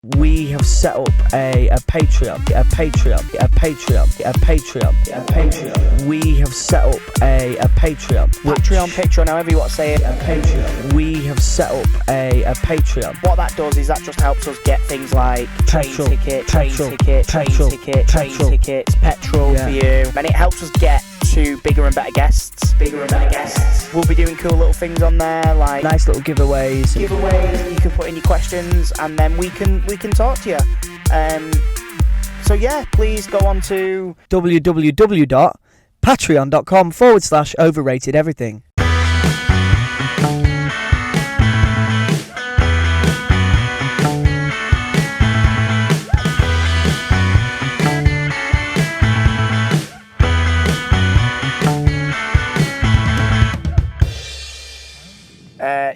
We have set up a Patreon. We have set up a Patreon. Patreon, however you want to say it. A Patreon. We have set up a Patreon. What that does is that just helps us get things like train tickets, petrol Yeah. for you. And it helps us get to bigger and better guests. We'll be doing cool little things on there, like Nice little giveaways. You can put in your questions, and then we can talk to you. So yeah, please go on to www.patreon.com/overrated everything.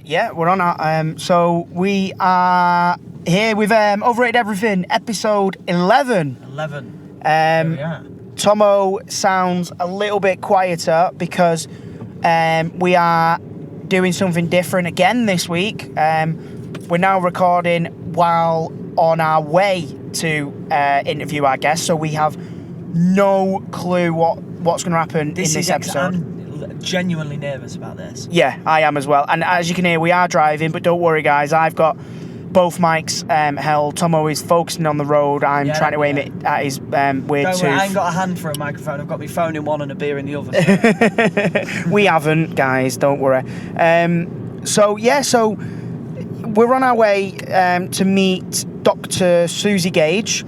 Yeah, we're on our, so we are here with Overrated Everything, episode 11. Tomo sounds a little bit quieter because we are doing something different again this week. We're now recording while on our way to interview our guests, so we have no clue what's going to happen in this episode. I'm genuinely nervous about this. Yeah, I am as well. And as you can hear, we are driving, but don't worry, guys. I've got both mics held. Tomo is focusing on the road. I'm trying to aim it at his weird Don't worry, tooth. I ain't got a hand for a microphone. I've got my phone in one and a beer in the other. So. We haven't, guys. Don't worry. So we're on our way to meet Dr. Suzi Gage,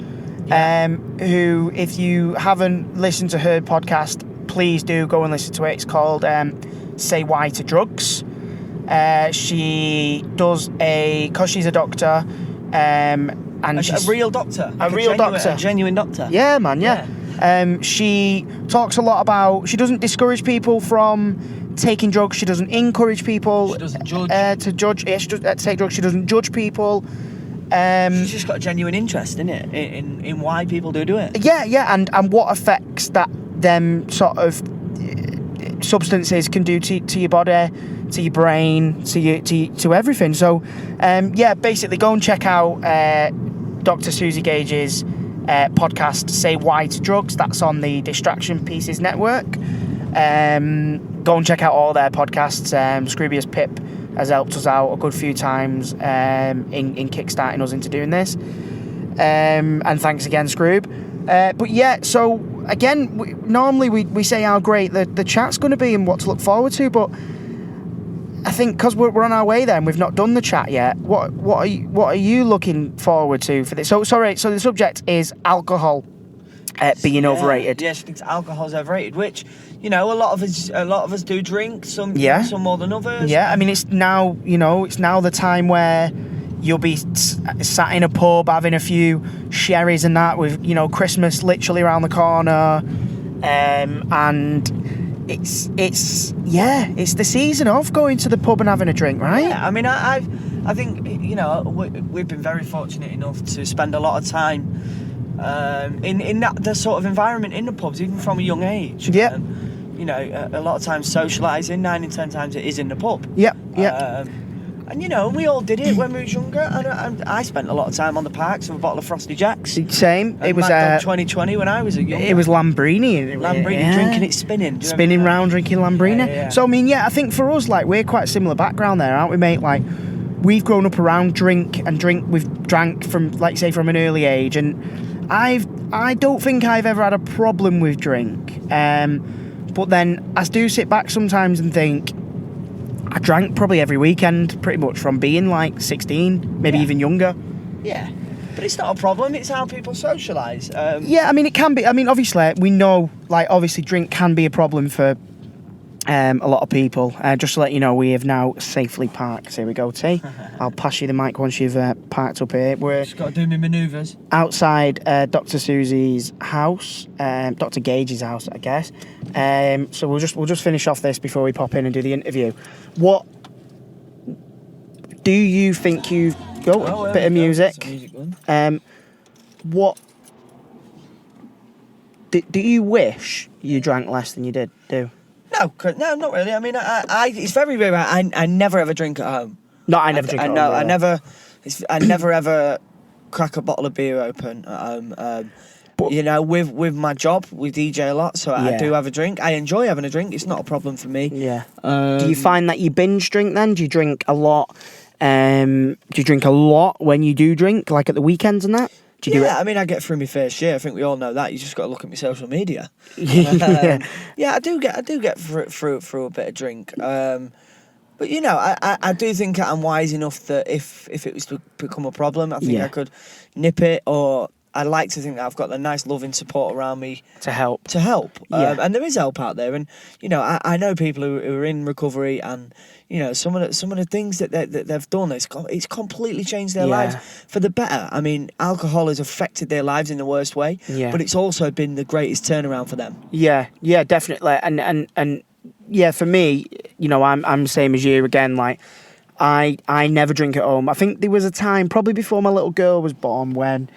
who, if you haven't listened to her podcast, please do go and listen to it. It's called Say Why to Drugs. She does because she's a doctor, and she's a real doctor. A genuine doctor. Yeah, man, yeah. She talks a lot about, she doesn't discourage people from taking drugs. She doesn't encourage people She doesn't judge. to judge. Yeah, she does, to take drugs. She doesn't judge people. She's just got a genuine interest in it, in why people do it. Yeah, and what effects that them sort of substances can do to your body, to your brain, to everything. So, basically go and check out Dr. Suzi Gage's podcast, Say Why to Drugs. That's on the Distraction Pieces Network. Go and check out all their podcasts. Scroobius Pip has helped us out a good few times in kickstarting us into doing this. And thanks again, Scroob. But yeah, so again, normally we say how great the chat's going to be and what to look forward to, but I think because we're on our way there and we've not done the chat yet, what are you looking forward to for this? So the subject is alcohol being overrated. Yeah, she thinks alcohol's overrated, which, you know, a lot of us do drink, some more than others. Yeah, I mean, it's now the time where you'll be sat in a pub having a few sherries and that, with, you know, Christmas literally around the corner, and it's the season of going to the pub and having a drink, right? Yeah, I mean, I think, you know, we've been very fortunate enough to spend a lot of time in the sort of environment in the pubs, even from a young age. Yeah. You know, a lot of times socialising, 9 in 10 times it is in the pub. Yeah. And, you know, we all did it when we were younger. And I spent a lot of time on the parks with a bottle of Frosty Jacks. Same. It was 2020 when I was a young. It was Lambrini. Drinking it, spinning round, drinking Lambrini. Yeah. So I mean, I think for us, like, we're quite similar background there, aren't we, mate? Like, we've grown up around drink. We've drank from, like, say, from an early age, and I don't think I've ever had a problem with drink. But then I do sit back sometimes and think, I drank probably every weekend, pretty much, from being like 16, maybe even younger. Yeah, but it's not a problem. It's how people socialise. Yeah, I mean, it can be. I mean, obviously, we know, like, obviously, drink can be a problem for a lot of people. Just to let you know, we have now safely parked. Here we go, T. I'll pass you the mic once you've parked up here. We're just got to do my manoeuvres. Outside Dr. Suzi's house, Dr. Gage's house, I guess. So we'll just finish off this before we pop in and do the interview. What do you think you've got? Bit of music. What do you wish you drank less than you did do? No, not really. I mean, it's very rare. I never ever drink at home. No, I never drink at home. No, I never ever crack a bottle of beer open at home. You know, with my job, we DJ a lot, so I do have a drink. I enjoy having a drink. It's not a problem for me. Yeah. Do you find that you binge drink then? Do you drink a lot? Do you drink a lot when you do drink, like at the weekends and that? Do you do it? I mean, I get through my first year. I think we all know that. You just got to look at my social media. Yeah, I do get through a bit of drink. But you know, I do think I'm wise enough that if it was to become a problem, I think I could nip it, or I like to think that I've got the nice loving support around me to help. Yeah. And there is help out there, and you know, I know people who are in recovery, and you know, some of the things that they've done, it's completely changed their lives for the better. I mean, alcohol has affected their lives in the worst way, but it's also been the greatest turnaround for them. Yeah, definitely, and yeah, for me, you know, I'm the same as you again. Like, I never drink at home. I think there was a time, probably before my little girl was born, when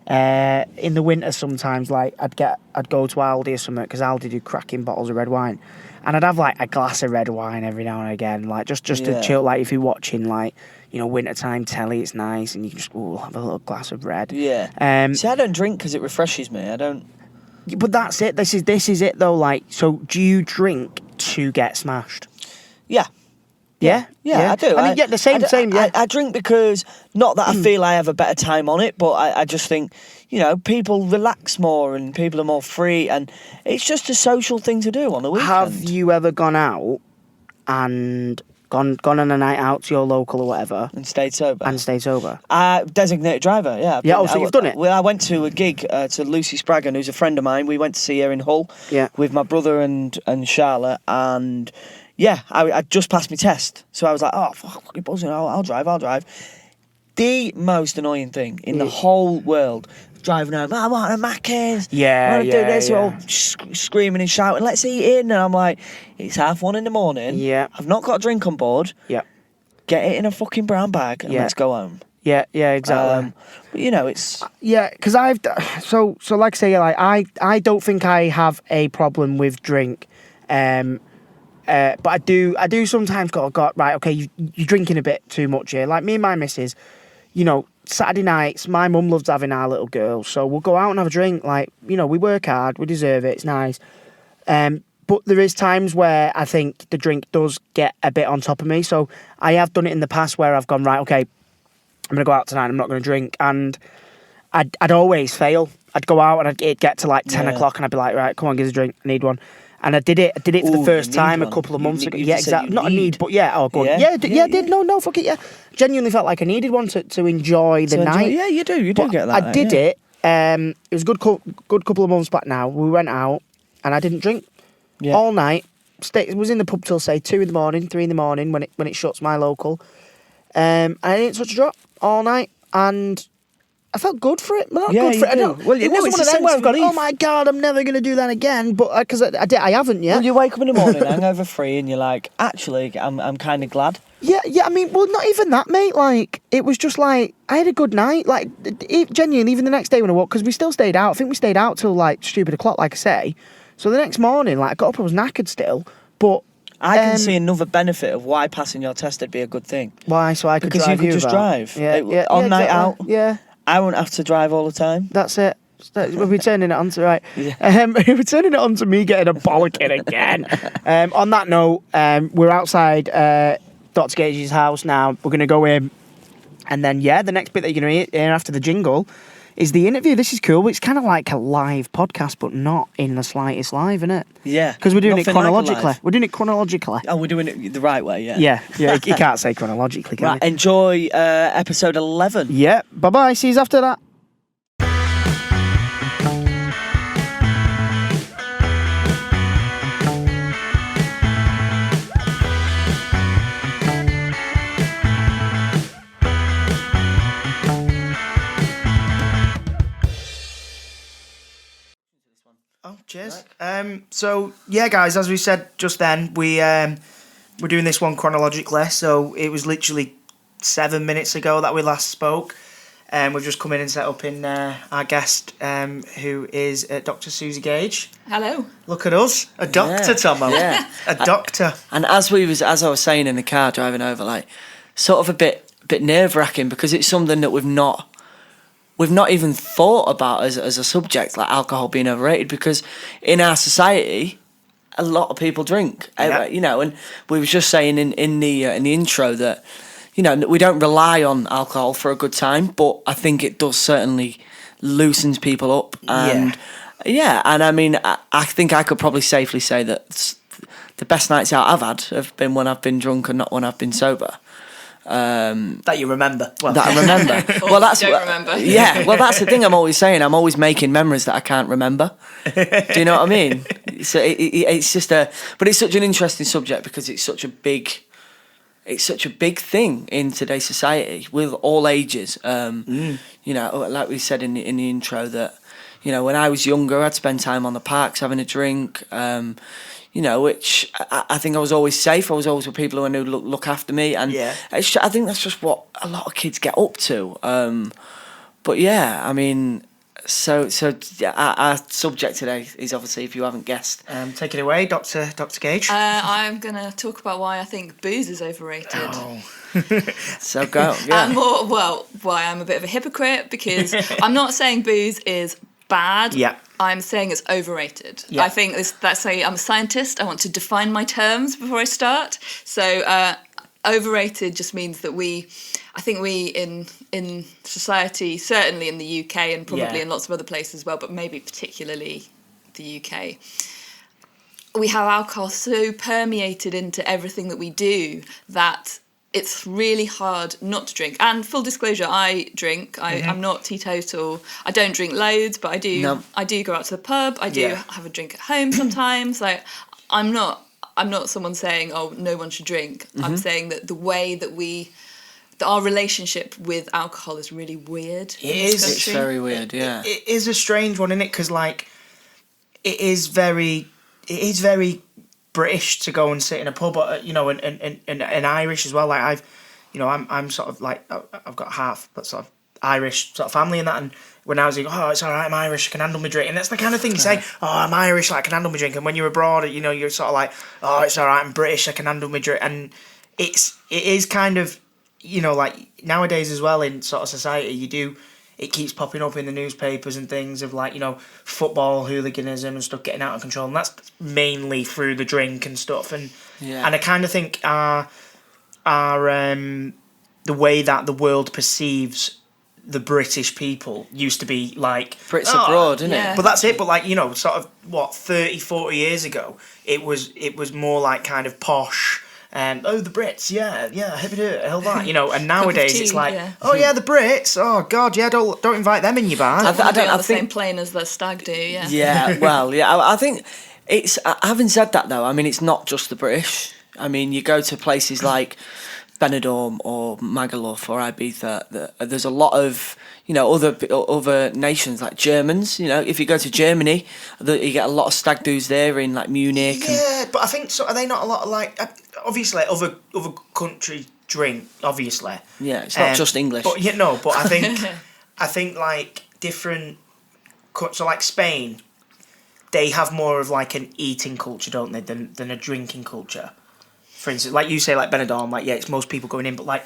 in the winter sometimes, like I'd go to Aldi or something, because Aldi do cracking bottles of red wine, and I'd have like a glass of red wine every now and again, like just to chill. Like if you're watching, like, you know, wintertime telly, it's nice, and you can just have a little glass of red. Yeah. See, I don't drink because it refreshes me. I don't. But that's it. This is it though. Like, so do you drink to get smashed? Yeah. Yeah, I do. I mean, the same. Yeah, I drink because, not that I feel I have a better time on it, but I just think, you know, people relax more and people are more free, and it's just a social thing to do on the weekend. Have you ever gone out and gone on a night out to your local or whatever and stayed sober? Designated driver, yeah. So you've done it? Well, I went to a gig to Lucy Spraggan, who's a friend of mine. We went to see her in Hull with my brother and Charlotte, and yeah, I just passed my test. So I was like, oh, fucking buzzing, I'll drive. The most annoying thing in the whole world, driving home, I want a Macca's. I want to do this, all screaming and shouting, let's eat in. And I'm like, it's 1:30 in the morning. Yeah. I've not got a drink on board. Yeah. Get it in a fucking brown bag and let's go home. Yeah, exactly. But you know, it's because I've so like I say, like I don't think I have a problem with drink. But I do sometimes go, right, okay, you're drinking a bit too much here. Like me and my missus, you know, Saturday nights, my mum loves having our little girl, so we'll go out and have a drink. Like, you know, we work hard, we deserve it, it's nice. But there is times where I think the drink does get a bit on top of me. So I have done it in the past where I've gone, right, okay, I'm going to go out tonight, I'm not going to drink. And I'd always fail. I'd go out and it'd get to like 10 o'clock and I'd be like, right, come on, give us a drink, I need one. And I did it for the first time a couple of months ago. Yeah, exactly. Not a need, but yeah. Oh, go on. Yeah, I did. No, fuck it. Yeah, genuinely felt like I needed one to enjoy the night. Yeah, you do. You do get that. I did it. It was a good couple of months back now. We went out and I didn't drink all night. Was in the pub till say 2 in the morning, 3 in the morning when it shuts, my local. And I didn't touch a drop all night, and I felt good for it. Well, good for it. Well, it wasn't one of them where I've gone, oh my God, I'm never going to do that again. But because I haven't yet. Well, you wake up in the morning, hangover free, and you're like, actually, I'm kind of glad. Yeah. I mean, well, not even that, mate. Like, it was just like, I had a good night. Like, genuinely, even the next day when I woke, because we still stayed out. I think we stayed out till like stupid o'clock, like I say. So the next morning, like, I got up, I was knackered still. But I can see another benefit of why passing your test would be a good thing. Why? So I could drive because you could just drive. Yeah, on night out. Yeah. I won't have to drive all the time. That's it. We'll be turning it on to we're turning it on to me getting a bollocking again. On that note, we're outside Dr. Gage's house now. We're going to go in, and then the next bit that you're going to hear after the jingle is the interview. This is cool. It's kind of like a live podcast, but not in the slightest live, isn't it? Yeah. Because we're doing it chronologically. Like we're doing it chronologically. Oh, we're doing it the right way, yeah. Yeah. You can't say chronologically, can you? Enjoy episode 11. Yeah. Bye-bye. See you after that. Oh, cheers. Right. So, guys, as we said just then, we're doing this one chronologically. So it was literally 7 minutes ago that we last spoke. We've just come in and set up in our guest, who is Dr. Suzi Gage. Hello. Look at us, a doctor, Tomo. Yeah, a doctor. And as I was saying in the car driving over, like, sort of a bit nerve wracking because it's something that we've not we've not even thought about as a subject, like alcohol being overrated, because in our society, a lot of people drink. You know, and we were just saying in the intro that, you know, we don't rely on alcohol for a good time, but I think it does certainly loosens people up. And and I mean, I think I could probably safely say that the best nights out I've had have been when I've been drunk and not when I've been sober. That you remember. That I remember. Well, that's don't remember. Yeah, well, that's the thing I'm always saying. I'm always making memories that I can't remember. Do you know what I mean? So it's just but it's such an interesting subject because it's such a big thing in today's society with all ages. You know, like we said in the intro that, you know, when I was younger, I'd spend time on the parks having a drink. You know, which I think I was always safe. I was always with people who knew look after me, and I think that's just what a lot of kids get up to. But yeah, I mean, so our subject today is obviously, if you haven't guessed, take it away, Dr. Gage. I'm gonna talk about why I think booze is overrated. Oh. So go. Yeah. And why I'm a bit of a hypocrite, because I'm not saying booze is bad. Yeah. I'm saying it's overrated. Yeah. I think I'm a scientist. I want to define my terms before I start. So overrated just means that I think we in society, certainly in the UK and probably in lots of other places as well, but maybe particularly the UK, we have alcohol so permeated into everything that we do that it's really hard not to drink. And full disclosure, I drink. I'm not teetotal. I don't drink loads, but I do. No. I do go out to the pub. I do have a drink at home sometimes. Like, I'm not someone saying, oh, no one should drink. I'm saying that the way that our relationship with alcohol is really weird. It is. It's very weird. Yeah. It is a strange one, isn't it? Because like, it is very British to go and sit in a pub, you know, and Irish as well. Like I'm sort of like, I've got half, but sort of Irish sort of family and that. And when I was like, oh, it's all right, I'm Irish, I can handle my drink. And that's the kind of thing you say, oh, I'm Irish, like, I can handle my drink. And when you're abroad, you know, you're sort of like, oh, it's all right, I'm British, I can handle my drink. And it is kind of, you know, like nowadays as well in sort of society, it keeps popping up in the newspapers and things of like, you know, football hooliganism and stuff getting out of control, and that's mainly through the drink and stuff. And I kind of think our the way that the world perceives the British people used to be like Brits abroad, isn't it? But that's it. But like, you know, sort of 30, 40 years ago, it was more like kind of posh. Oh, the Brits, happy to hell that, you know. And nowadays it's like, the Brits, oh God, don't invite them in your bar. I don't have the same plane as the stag do, yeah. Yeah, well, yeah, I think it's. Having said that, though, I mean, it's not just the British. I mean, you go to places like Benidorm or Magaluf or Ibiza. There's a lot of, you know, other nations like Germans. You know, if you go to Germany, you get a lot of stag do's there in like Munich. Yeah, but I think are they not a lot of like obviously other countries drink, obviously. Yeah, it's not just English. But but I think like different. So like Spain, they have more of like an eating culture, don't they, than a drinking culture. For instance, like you say, like Benidorm, like it's most people going in, but like,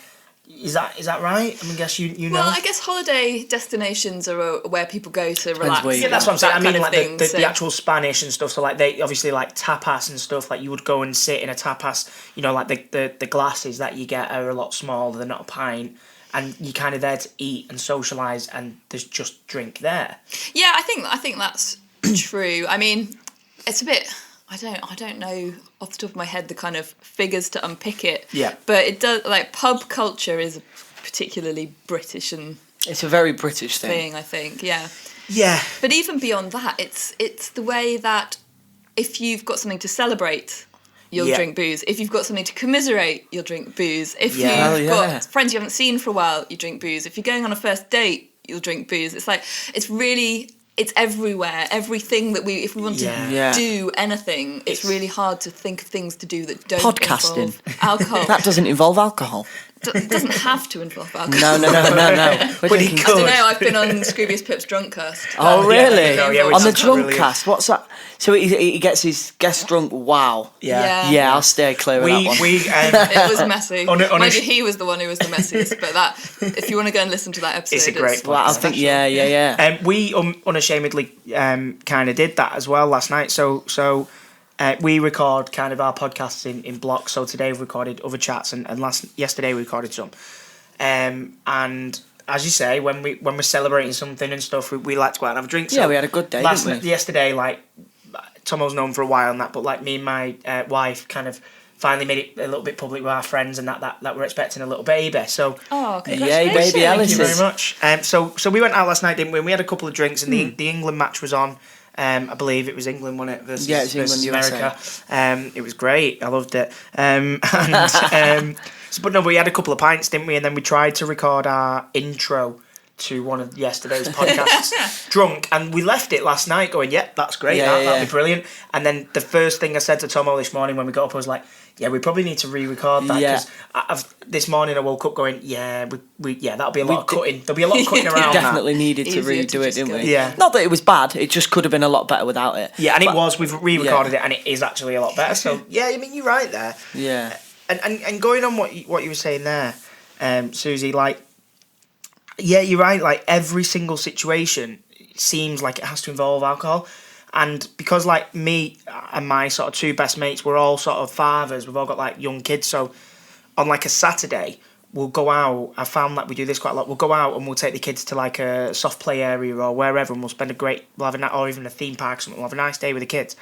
is that right? I mean, guess you know. Well, I guess holiday destinations are where people go to relax. Yeah, that's what I'm saying. I mean, like the actual Spanish and stuff. So like they obviously like tapas and stuff. Like you would go and sit in a tapas. You know, like the glasses that you get are a lot smaller. They're not a pint. And you're kind of there to eat and socialise, and there's just drink there. Yeah, I think that's true. I mean, it's a bit. I don't know off the top of my head the kind of figures to unpick it. Yeah. But it does, like, pub culture is particularly British, and it's a very British thing, I think. Yeah. Yeah. But even beyond that, it's the way that if you've got something to celebrate, you'll drink booze. If you've got something to commiserate, you'll drink booze. If you've got friends you haven't seen for a while, you drink booze. If you're going on a first date, you'll drink booze. It's like, it's everywhere. Everything that if we want to do anything, it's really hard to think of things to do that don't Podcasting. involve alcohol. That doesn't involve alcohol. It doesn't have to involve alcohol. No. But he I don't could. know. I've been on Scroobius Pip's Drunkcast. Oh, really? Yeah, On the that's drunk brilliant. cast? What's that? So he gets his guests drunk. Wow. Yeah. Yeah, I'll stay clear of that one. It was messy. On He was the one who was the messiest. But if you want to go and listen to that episode, It's a great Well, I think, yeah. We unashamedly kind of did that as well last night. So we record kind of our podcasts in blocks. So today we recorded other chats, and yesterday we recorded some. And as you say, when we're celebrating something and stuff, we like to go out and have a drink. So Yeah, we had a good day, didn't we? Yesterday, like, Tomo's known for a while and that, but like me and my wife kind of finally made it a little bit public with our friends and that we're expecting a little baby. So congratulations. Yay, baby Alice. thank you very much. So we went out last night, didn't we? And we had a couple of drinks, and the England match was on. I believe it was England, wasn't it? Versus, Yeah, it's England, versus USA. America. It was great. I loved it. But no, we had a couple of pints, didn't we? And then we tried to record our intro to one of yesterday's podcasts drunk, and we left it last night going, yep, that's great, that'd be brilliant. And then the first thing I said to Tomo this morning when we got up, I was like, yeah, we probably need to re-record that, because this morning I woke up going, that'll be a lot of cutting. There'll be a lot of cutting around. Definitely needed to Easier to redo it, just didn't go. we? Yeah. Not that it was bad, it just could have been a lot better without it. Yeah, and it was. We've re-recorded it, and it is actually a lot better. So yeah, I mean, you're right there. Yeah. And going on what you were saying there, Susie, like, yeah, you're right. Like, every single situation seems like it has to involve alcohol. And because, like, me and my sort of two best mates, we're all sort of fathers. We've all got, like, young kids. So on, like, a Saturday, we'll go out. I found that we do this quite a lot. We'll go out and we'll take the kids to, like, a soft play area or wherever, and we'll have or even a theme park or something. We'll have a nice day with the kids.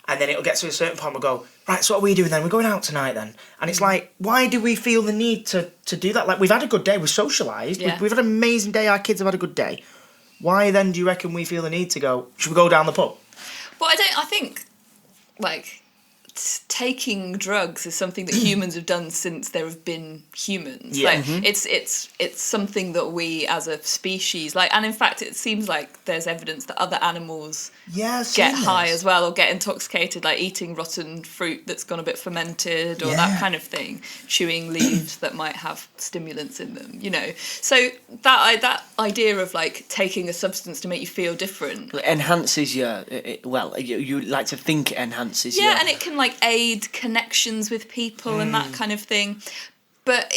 And then it'll get to a certain point, we'll go, right, so what are we doing then? We're going out tonight then. And it's like, why do we feel the need to do that? Like, we've had a good day, we've socialised, we've had an amazing day, our kids have had a good day. Why then do you reckon we feel the need to go, should we go down the pub? Well, I think, like, taking drugs is something that humans have done since there have been humans. Yeah. Like, it's something that we as a species, like, and in fact it seems like there's evidence that other animals get high as well, or get intoxicated, like eating rotten fruit that's gone a bit fermented, or that kind of thing, chewing leaves that might have stimulants in them, you know. So that idea of, like, taking a substance to make you feel different, It enhances your... you like to think it enhances your... and it can, like, aid connections with people and that kind of thing. But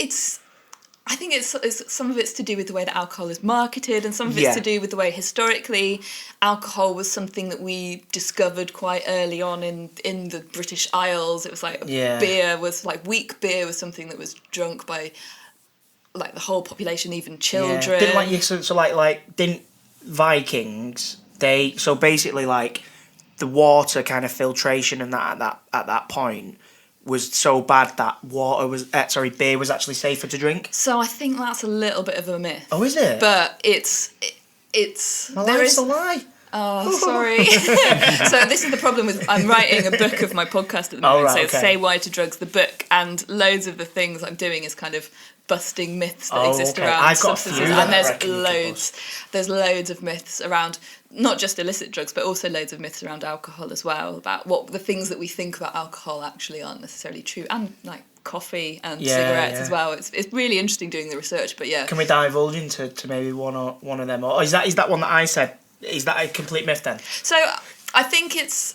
I think it's some of it's to do with the way that alcohol is marketed, and some of it's to do with the way historically alcohol was something that we discovered quite early on in the British Isles. It was like beer was, like, weak beer was something that was drunk by, like, the whole population, even children. Didn't Vikings, so basically, like, the water kind of filtration and that at that point was so bad that beer was actually safer to drink. So I think that's a little bit of a myth. Oh, is it? But it's My life's a lie. Oh, sorry. So this is the problem with, I'm writing a book of my podcast at the moment. So it's Say Why to Drugs, the book, and loads of the things I'm doing is kind of busting myths that exist around substances. And there's loads of myths around not just illicit drugs, but also loads of myths around alcohol as well, about what the things that we think about alcohol actually aren't necessarily true, and, like, coffee and cigarettes as well. It's really interesting doing the research, but yeah. Can we divulge into maybe one of them, or is that one that I said? Is that a complete myth then? So I think it's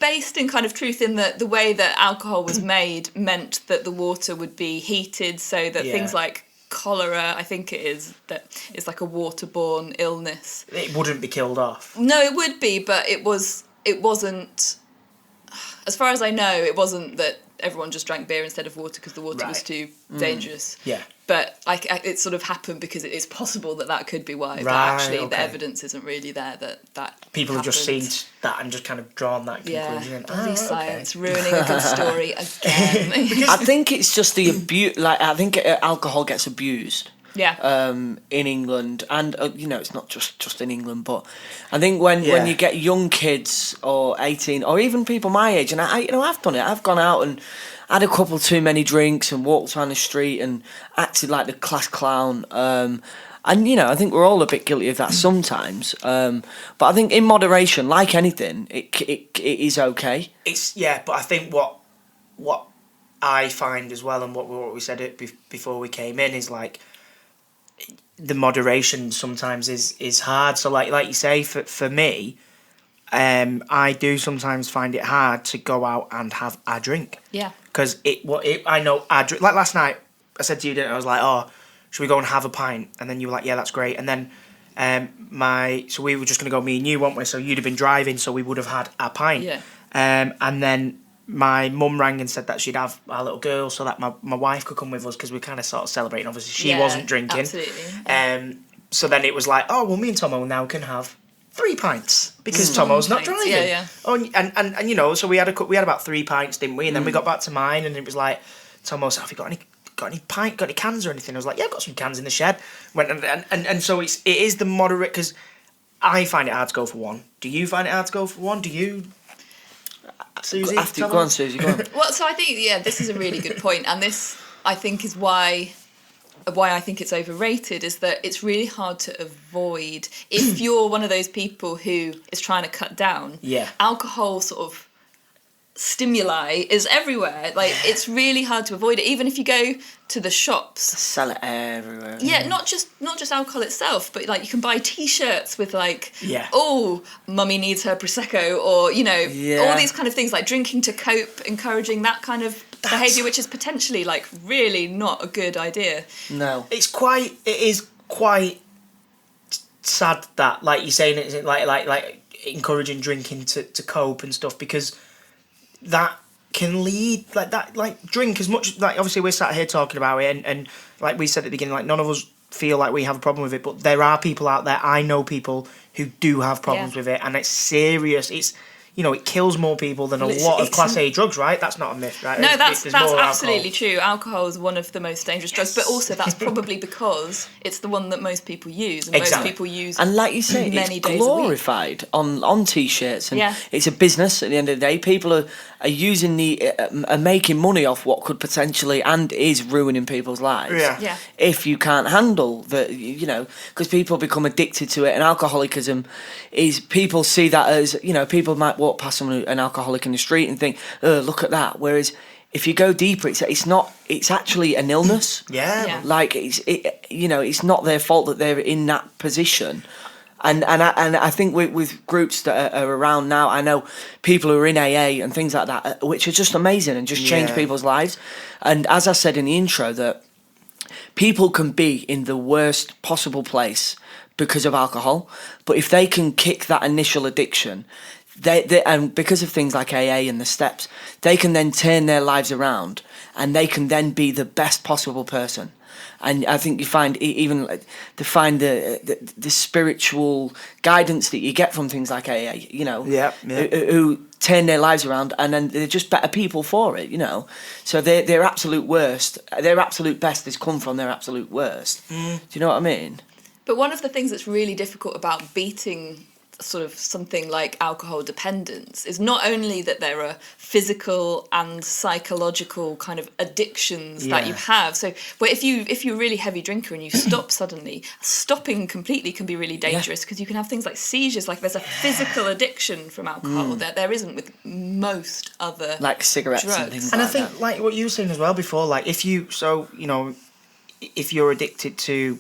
based in kind of truth, in that the way that alcohol was made meant that the water would be heated, so that things like cholera, I think it is, that it's like a waterborne illness. It wouldn't be killed off. No, it would be, but it wasn't, as far as I know, it wasn't that everyone just drank beer instead of water because the water was too dangerous. Yeah. But it sort of happened because it is possible that could be why. But actually, the evidence isn't really there that people have just seen that and just kind of drawn that conclusion. Yeah, science ruining a good story again. I think it's just the abuse. Like, I think alcohol gets abused. Yeah. In England, and it's not just in England, but I think when you get young kids or 18, or even people my age, and I've done it. I've gone out and had a couple too many drinks and walked around the street and acted like the class clown. And I think we're all a bit guilty of that sometimes. But I think in moderation, like anything, it is okay. But I think what I find as well, and what we said it before we came in, is like the moderation sometimes is hard. So like you say, for me, I do sometimes find it hard to go out and have a drink. Yeah. Because I know like last night I said to you, didn't I? I was like, oh, should we go and have a pint? And then you were like, yeah, that's great. And then so we were just gonna go, me and you, weren't we? So you'd have been driving, so we would have had a pint. Yeah. And then my mum rang and said that she'd have our little girl so that my wife could come with us, because we kind of sort of celebrating. Obviously, she wasn't drinking. Absolutely. So then it was like, oh, well, me and Tomo now can have 3 pints because Tomo's not driving. Yeah, yeah. Oh, and you know, so we had about 3 pints, didn't we? And then we got back to mine, and it was like, Tomo said, have you got any cans or anything? I was like, yeah, I've got some cans in the shed. And so it is the moderate, because I find it hard to go for one. Do you find it hard to go for one? Do you, Suzi? Go on, Suzi, go on. Well, so I think, this is a really good point, and this, I think, is why I think it's overrated, is that it's really hard to avoid if you're one of those people who is trying to cut down. Yeah. Alcohol sort of stimuli is everywhere. Like, it's really hard to avoid it, even if you go to the shops. Sell it everywhere. Yeah, not just alcohol itself, but like you can buy T-shirts with like, Yeah. oh, mummy needs her prosecco, or all these kind of things, like drinking to cope, encouraging that kind of behaviour, which is potentially like really not a good idea. No. It is quite sad that, like you're saying, it's like encouraging drinking to cope and stuff, because that can lead, like drink as much, like obviously we're sat here talking about it, and like we said at the beginning, like none of us feel like we have a problem with it, but there are people out there, I know people who do have problems with it, and it's serious. It's, it kills more people than a lot of Class A drugs, right? That's not a myth, right? No, that's absolutely true. Alcohol is one of the most dangerous drugs, but also that's probably because it's the one that most people use, and most people use. And like you say, many it's days glorified on T-shirts, and it's a business. At the end of the day, people are using are making money off what could potentially and is ruining people's lives. Yeah. If you can't handle because people become addicted to it, and alcoholism is, people see that as, people might walk past someone, an alcoholic in the street, and think, oh, look at that. Whereas if you go deeper, it's not. It's actually an illness. Yeah. Like it's not their fault that they're in that position. And I think with groups that are around now, I know people who are in AA and things like that, which are just amazing and just change people's lives. And as I said in the intro, that people can be in the worst possible place because of alcohol, but if they can kick that initial addiction, they and because of things like AA and the steps, they can then turn their lives around, and they can then be the best possible person. And I think you find even to find the spiritual guidance that you get from things like AA, who turn their lives around, and then they're just better people for it, So their absolute worst, their absolute best has come from their absolute worst. Do you know what I mean? But one of the things that's really difficult about beating sort of something like alcohol dependence is not only that there are physical and psychological kind of addictions that you have. So, but if you're a really heavy drinker and you stop suddenly, stopping completely can be really dangerous, because you can have things like seizures. Like, there's a physical addiction from alcohol that there isn't with most other, like cigarettes drugs. And things and like I think that. like what you were saying as well before, like if you're addicted to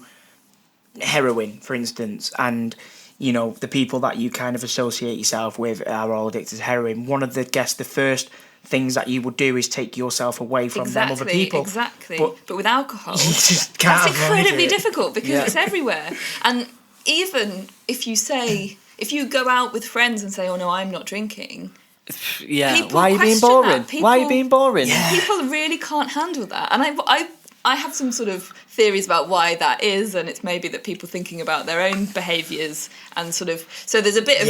heroin, for instance, and the people that you kind of associate yourself with are all addicted to heroin, one of the first things that you would do is take yourself away from them other people. Exactly. But with alcohol, you just that's can't incredibly difficult, because it's everywhere. And even if you go out with friends and say, oh no, I'm not drinking. Yeah. People Why are you being question boring? that. Why are you being boring? Yeah. People really can't handle that. And I have some sort of theories about why that is, and it's maybe that people thinking about their own behaviours, and sort of, so there's a bit of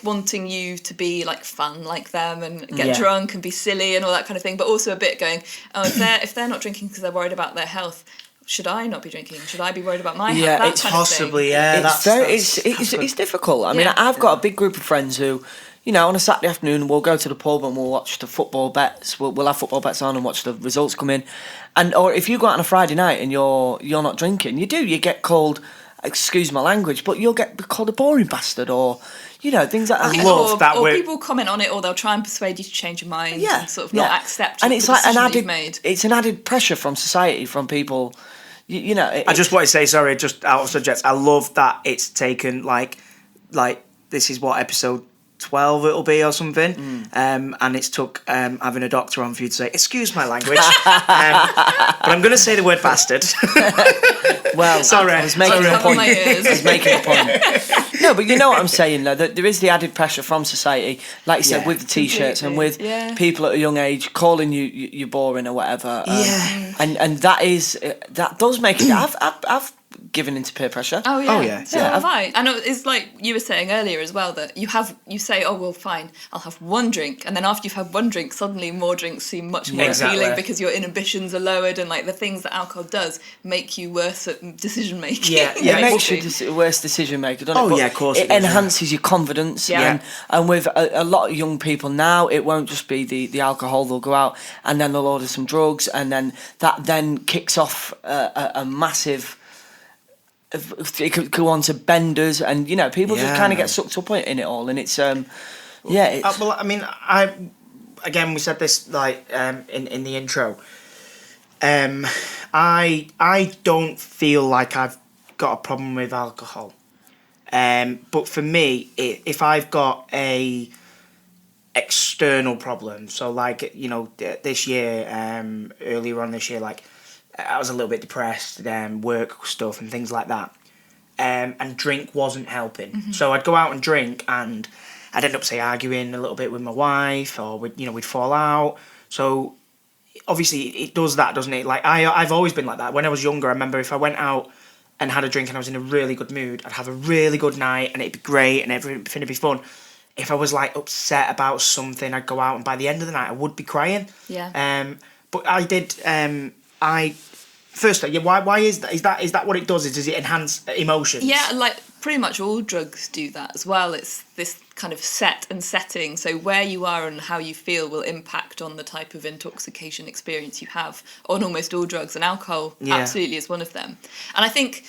wanting you to be like fun like them and get drunk and be silly and all that kind of thing, but also a bit going, oh, if they're not drinking because they're worried about their health, should I not be drinking? Should I be worried about my health? That it's kind possibly of thing. It's difficult. I mean, I've got a big group of friends who, on a Saturday afternoon, we'll go to the pub and we'll watch the football bets. We'll have football bets on and watch the results come in. Or if you go out on a Friday night and you're not drinking, you get called excuse my language, but you'll get called a boring bastard or, things like that. I love that or word. people comment on it, or they'll try and persuade you to change your mind and sort of not accept and the it's like an decision that added, you've made. it's an added pressure from society, from people. I just want to say, sorry, just out of subject. I love that it's taken like this is what episode 12 it'll be or something, and it's took having a doctor on for you to say, excuse my language, but I'm going to say the word bastard. Well, sorry, I was making a point. I was making a point. No, but you know what I'm saying, though, that there is the added pressure from society, like you said, with the T-shirts and with people at a young age calling you boring or whatever. And that does make it. I've given into peer pressure. Oh yeah. So Yeah. have I. And it's like you were saying earlier as well, that you say, oh well, fine, I'll have one drink, and then after you've had one drink, suddenly more drinks seem much more appealing because your inhibitions are lowered, and like the things that alcohol does make you worse at decision making. It makes you a worse decision maker, doesn't it? Oh, yeah, of course It it does, enhances your confidence. Yeah. And with a lot of young people now, it won't just be the alcohol. They'll go out and then they'll order some drugs, and then that then kicks off a massive. It could go on to benders, and people just kind of get sucked up in it all, and it's it's... well, I mean, again, we said this like in the intro. I don't feel like I've got a problem with alcohol, but for me, if I've got a external problem, so like this year, earlier on this year, like. I was a little bit depressed, work stuff and things like that, and drink wasn't helping. Mm-hmm. So I'd go out and drink, and I'd end up arguing a little bit with my wife, or we'd fall out. So obviously it does that, doesn't it? Like I've always been like that. When I was younger, I remember if I went out and had a drink and I was in a really good mood, I'd have a really good night and it'd be great and everything would be fun. If I was like upset about something, I'd go out, and by the end of the night I would be crying. Yeah. But I did. Firstly, why is that? Is that what it does? Does it enhance emotions? Yeah, like pretty much all drugs do that as well. It's this kind of set and setting. So where you are and how you feel will impact on the type of intoxication experience you have on almost all drugs, and alcohol absolutely is one of them. And I think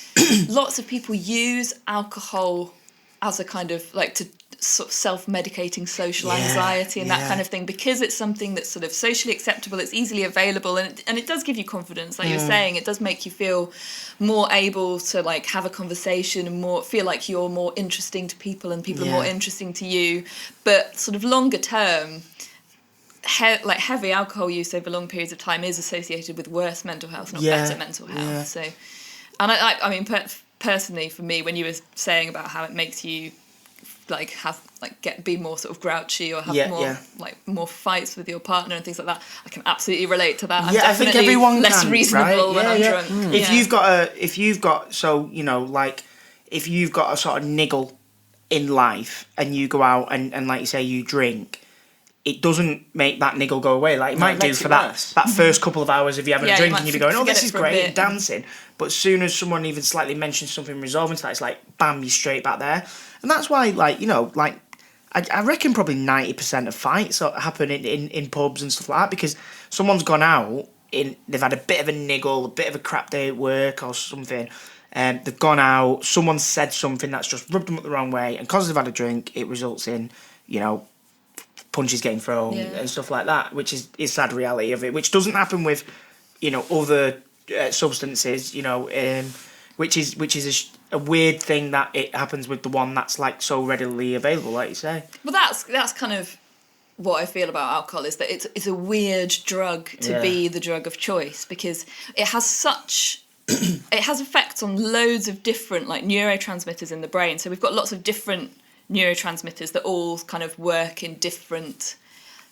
lots of people use alcohol as a kind of like to sort of self-medicating social anxiety and that kind of thing, because it's something that's sort of socially acceptable, it's easily available, and it does give you confidence, like you were saying. It does make you feel more able to like have a conversation and feel like you're more interesting to people, and people are more interesting to you. But sort of longer term, like heavy alcohol use over long periods of time is associated with worse mental health, not better mental health. So, and I mean personally, for me, when you were saying about how it makes you like have like be more sort of grouchy or have more fights with your partner and things like that, I can absolutely relate to that. I'm I think everyone less can, reasonable when I'm drunk. If you've got if you've got a sort of niggle in life and you go out and like you say you drink, it doesn't make that niggle go away. Like it might do for that first couple of hours if you're having a drink and you'd be going, oh, this is great, and dancing. But as soon as someone even slightly mentions something resolving to that, it's like, bam, you're straight back there. And that's why, I reckon probably 90% of fights happen in pubs and stuff like that, because someone's gone out, they've had a bit of a niggle, a bit of a crap day at work or something, they've gone out, someone said something that's just rubbed them up the wrong way, and because they've had a drink, it results in, punches getting thrown and stuff like that, which is sad reality of it, which doesn't happen with, other substances, which is a weird thing that it happens with the one that's like so readily available, like you say. Well, that's kind of what I feel about alcohol, is that it's a weird drug to be the drug of choice, because it has effects on loads of different like neurotransmitters in the brain. So we've got lots of different neurotransmitters that all kind of work in different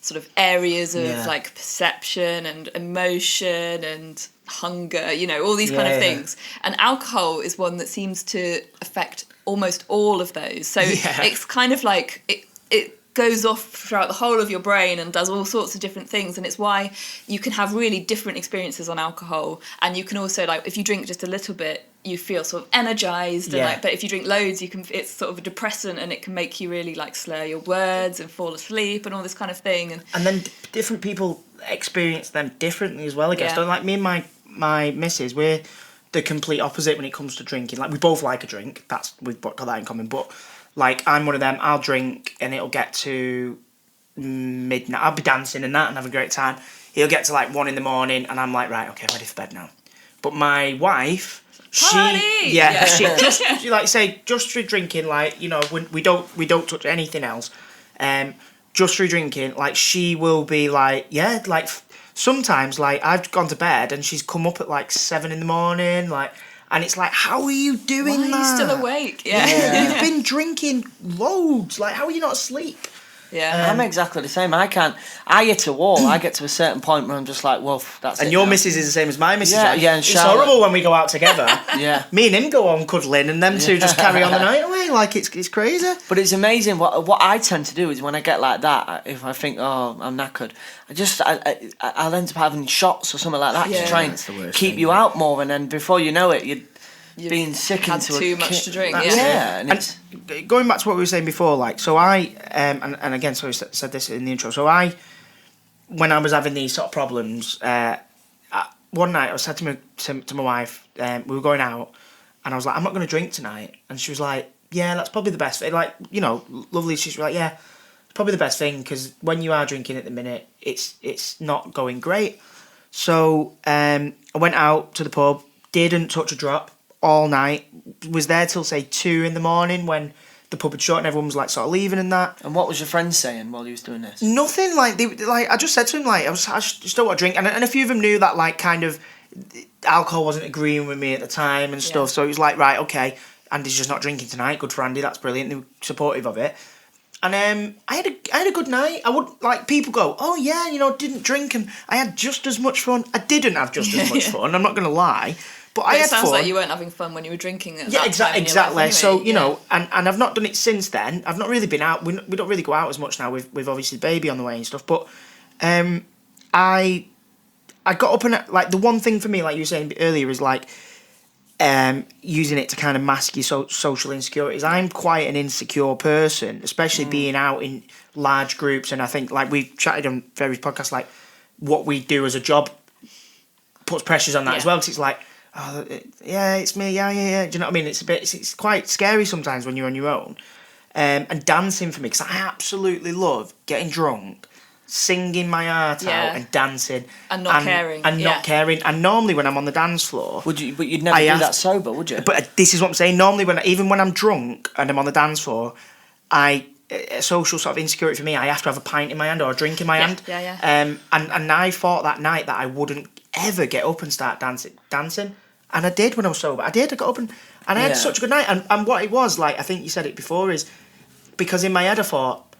sort of areas of like perception and emotion and hunger, all these kind of things. And alcohol is one that seems to affect almost all of those. So it's kind of like it goes off throughout the whole of your brain and does all sorts of different things, and it's why you can have really different experiences on alcohol. And you can also, like, if you drink just a little bit, you feel sort of energized, and but if you drink loads, it's sort of a depressant, and it can make you really like slur your words and fall asleep and all this kind of thing. And then different people experience them differently as well, I guess. Don't, like me and my missus, we're the complete opposite when it comes to drinking. Like, we both like a drink. We've got that in common. But, like, I'm one of them, I'll drink and it'll get to midnight. I'll be dancing and that and have a great time. He'll get to, like, 1 a.m. and I'm like, right, okay, I'm ready for bed now. But my wife... Party! She like you say, just through drinking, like, you know, when we don't touch anything else. Just through drinking, like, she will be like, yeah, like, sometimes, like, I've gone to bed and she's come up at like 7 a.m, like, and it's like, how are you doing that? Why are you still awake? Yeah, you've been drinking loads. Like, how are you not asleep? Yeah, I'm exactly the same. I hit a wall. I get to a certain point where I'm just like, well, that's and it. Your now. missus is the same as my missus. Yeah, like, yeah. And it's Charlotte. horrible when we go out together. Yeah. Me and him go on cuddling, and them two just carry on the night away. Like, it's crazy. But it's amazing. What I tend to do is when I get like that, if I think, oh, I'm knackered, I'll end up having shots or something like that to try and keep you out more, and then before you know it, you've been sick had into too much to drink. Yeah, and going back to what we were saying before, like, so I and again, so I said this in the intro. So when I was having these sort of problems, one night I said to my wife, we were going out, and I was like, I'm not going to drink tonight, and she was like, yeah, that's probably the best thing. Like, you know, lovely. She's like, yeah, it's probably the best thing because when you are drinking at the minute, it's not going great. So I went out to the pub, didn't touch a drop all night, was there till say 2 a.m. when the pub had shut and everyone was like sort of leaving and that. And what was your friend saying while you was doing this? Nothing. Like, I just said to him, like, I just don't want to drink, and a few of them knew that, like, kind of alcohol wasn't agreeing with me at the time and stuff. So it was like, right, okay, Andy's just not drinking tonight. Good for Andy. That's brilliant. They were supportive of it. And I had a good night. I would, like, people go, oh yeah, you know, didn't drink, and I had just as much fun. I didn't have just as much fun. I'm not gonna lie. But I had fun. It sounds like you weren't having fun when you were drinking at that time exactly. Anyway. So, you know, and I've not done it since then. I've not really been out. We don't really go out as much now with obviously baby on the way and stuff. But I got up and, like, the one thing for me, like you were saying earlier, is like using it to kind of mask your social insecurities. I'm quite an insecure person, especially being out in large groups. And I think, like, we've chatted on various podcasts, like, what we do as a job puts pressures on that as well. Because it's like, oh, yeah, it's me, yeah. Do you know what I mean? It's quite scary sometimes when you're on your own. And dancing for me, because I absolutely love getting drunk, singing my heart out and dancing. And not caring. And not caring. And normally when I'm on the dance floor... But you'd never do that sober, would you? But this is what I'm saying. Normally, even when I'm drunk and I'm on the dance floor, a social sort of insecurity for me, I have to have a pint in my hand or a drink in my hand. Yeah. And I thought that night that I wouldn't ever get up and start dancing. And I did when I was sober. I got up and I had such a good night. And what it was, like, I think you said it before, is because in my head I thought,